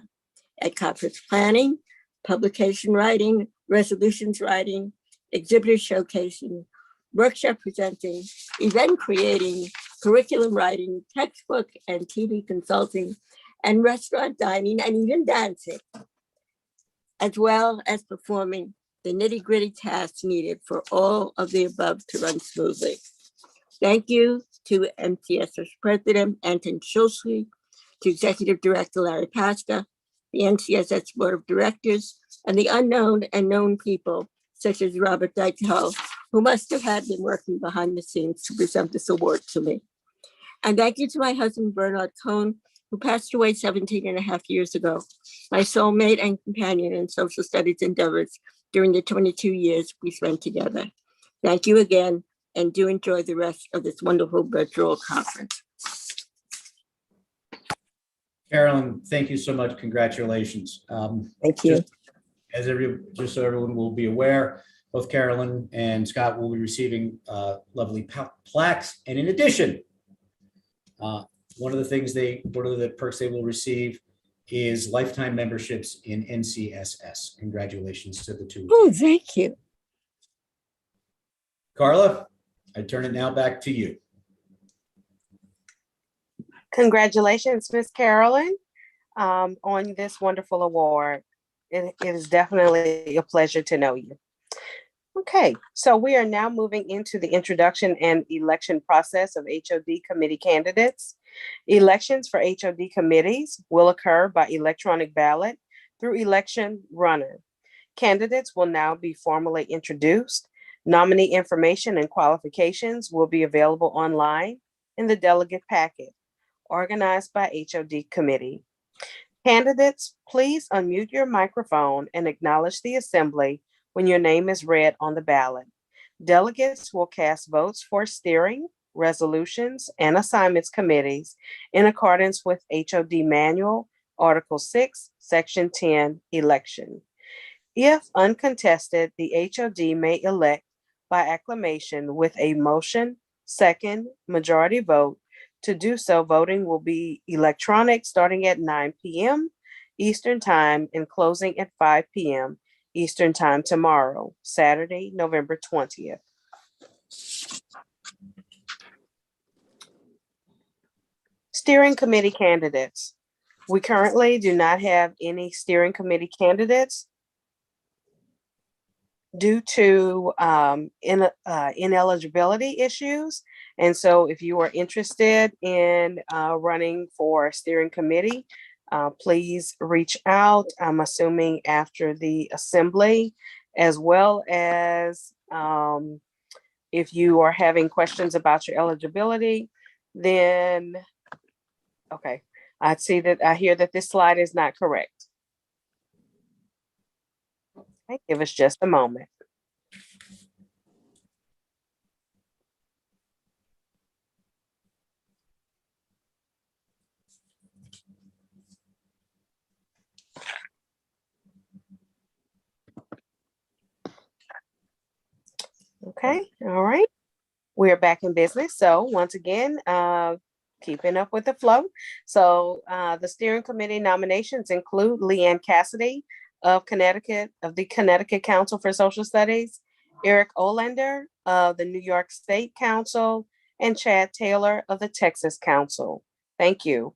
at conference planning, publication writing, resolutions writing, exhibitor showcasing, workshop presenting, event creating, curriculum writing, textbook and TV consulting, and restaurant dining, and even dancing, as well as performing the nitty-gritty tasks needed for all of the above to run smoothly. Thank you to NCSS President Anton Schulze, to Executive Director Larry Pasca, the NCSS Board of Directors, and the unknown and known people such as Robert Dykhoff, who must have had been working behind the scenes to present this award to me. And thank you to my husband, Bernard Cohn, who passed away 17 and a half years ago, my soulmate and companion in social studies endeavors during the 22 years we spent together. Thank you again, and do enjoy the rest of this wonderful virtual conference. Carolyn, thank you so much. Congratulations. Thank you. Just so everyone will be aware, both Carolyn and Scott will be receiving lovely plaques. And in addition, one of the perks they will receive is lifetime memberships in NCSS. Congratulations to the two. Oh, thank you. Carla, I turn it now back to you. Congratulations, Ms. Carolyn, on this wonderful award. It is definitely a pleasure to know you. Okay, so we are now moving into the introduction and election process of HOD committee candidates. Elections for HOD committees will occur by electronic ballot through election runner. Candidates will now be formally introduced. Nominee information and qualifications will be available online in the delegate packet organized by HOD committee. Candidates, please unmute your microphone and acknowledge the assembly when your name is read on the ballot. Delegates will cast votes for steering, resolutions, and assignments committees in accordance with HOD Manual, Article 6, Section 10, election. If uncontested, the HOD may elect by acclamation with a motion, second, majority vote. To do so, voting will be electronic starting at 9 p.m. Eastern Time and closing at 5 p.m. Eastern Time tomorrow, Saturday, November 20th. Steering committee candidates. We currently do not have any steering committee candidates due to ineligibility issues. And so if you are interested in running for steering committee, please reach out. I'm assuming after the assembly, as well as if you are having questions about your eligibility, then, okay, I hear that this slide is not correct. Okay, give us just a moment. Okay, all right. We're back in business. So once again, keeping up with the flow. So the steering committee nominations include Leanne Cassidy of the Connecticut Council for Social Studies, Eric Olander of the New York State Council, and Chad Taylor of the Texas Council. Thank you.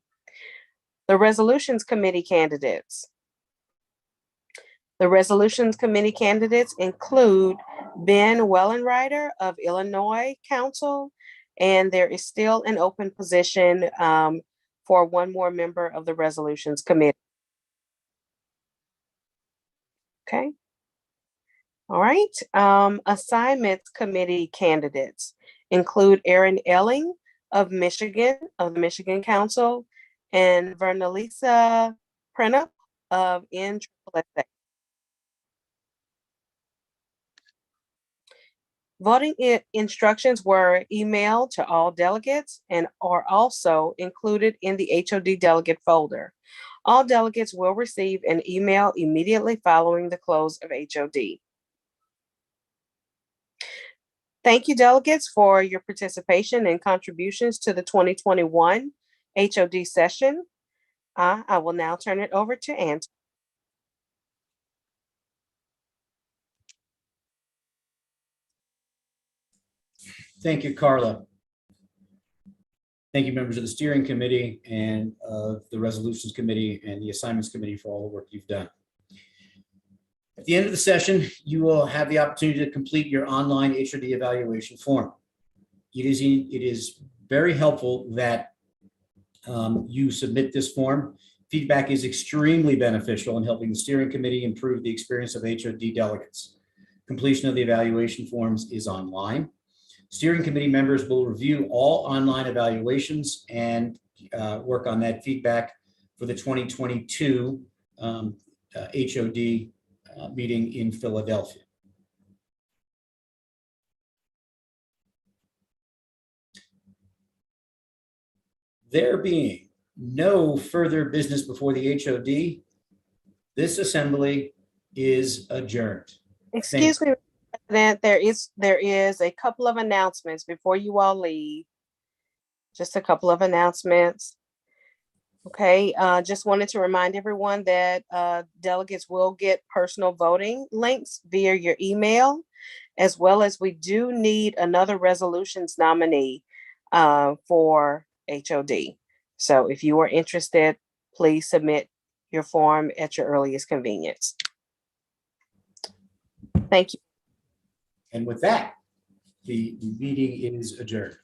The resolutions committee candidates. The resolutions committee candidates include Ben Wellenreiter of Illinois Council, and there is still an open position for one more member of the resolutions committee. Okay. All right. Assignments committee candidates include Erin Elling of Michigan, of the Michigan Council, and Vernalisa Prenup of NSSA. Voting instructions were emailed to all delegates and are also included in the HOD delegate folder. All delegates will receive an email immediately following the close of HOD. Thank you, delegates, for your participation and contributions to the 2021 HOD session. I will now turn it over to Anton. Thank you, Carla. Thank you, members of the steering committee and of the resolutions committee and the assignments committee for all the work you've done. At the end of the session, you will have the opportunity to complete your online Hrd evaluation form. It is very helpful that you submit this form. Feedback is extremely beneficial in helping the steering committee improve the experience of HOD delegates. Completion of the evaluation forms is online. Steering committee members will review all online evaluations and work on that feedback for the 2022 HOD meeting in Philadelphia. There being no further business before the HOD, this assembly is adjourned. Excuse me, President, there is a couple of announcements before you all leave. Just a couple of announcements. Okay, just wanted to remind everyone that delegates will get personal voting links via your email, as well as we do need another resolutions nominee for HOD. So if you are interested, please submit your form at your earliest convenience. Thank you. And with that, the meeting is adjourned.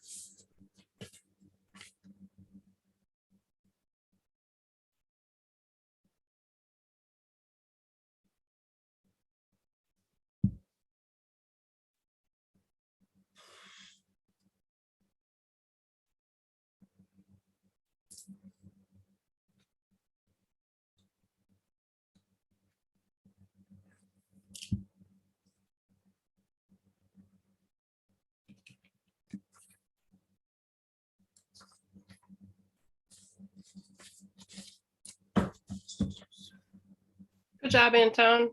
Good job, Anton.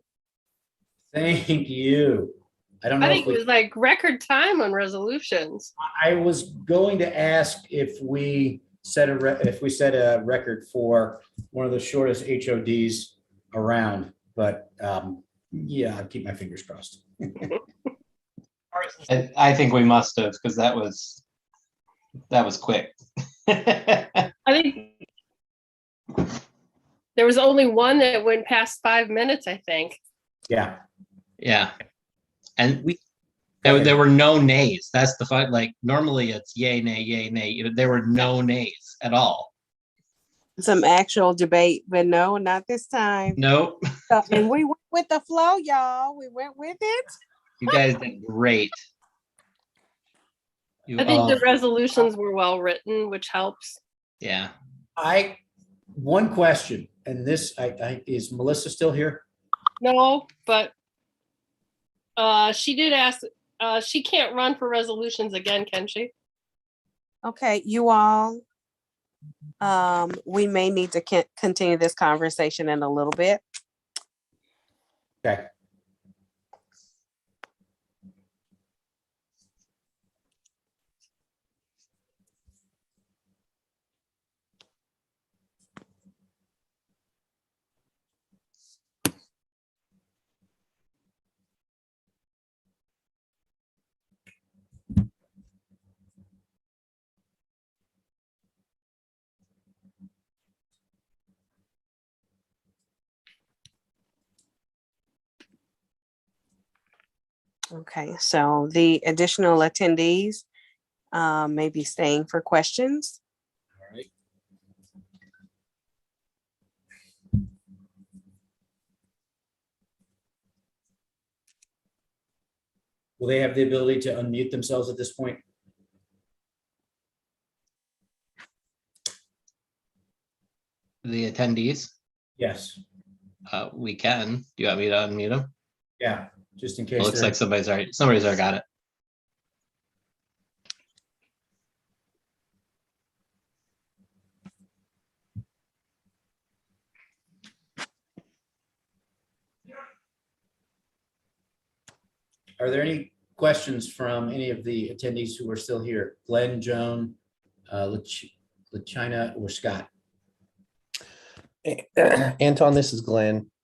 Thank you. I don't know I think if it was like record time on resolutions. I was going to ask if we set a record for one of the shortest HODs around, but yeah, I'll keep my fingers crossed. I think we must have, because that was quick. I think there was only one that went past 5 minutes, I think. Yeah. Yeah. And there were no nays. That's the fight. Like normally it's yay, nay, yay, nay. There were no nays at all. Some actual debate, but no, not this time. Nope. And we went with the flow, y'all. We went with it. You guys did great. I think the resolutions were well written, which helps. Yeah. One question, and this is Melissa still here? No, but she did ask, she can't run for resolutions again, can she? Okay, you all, we may need to continue this conversation in a little bit. Okay. Okay, so the additional attendees may be staying for questions. All right. Will they have the ability to unmute themselves at this point? The attendees? Yes. We can. Do you want me to unmute them? Yeah, just in case. It looks like somebody's already got it. Are there any questions from any of the attendees who are still here? Glenn, Joan, LaChina, or Scott? Anton, this is Glenn.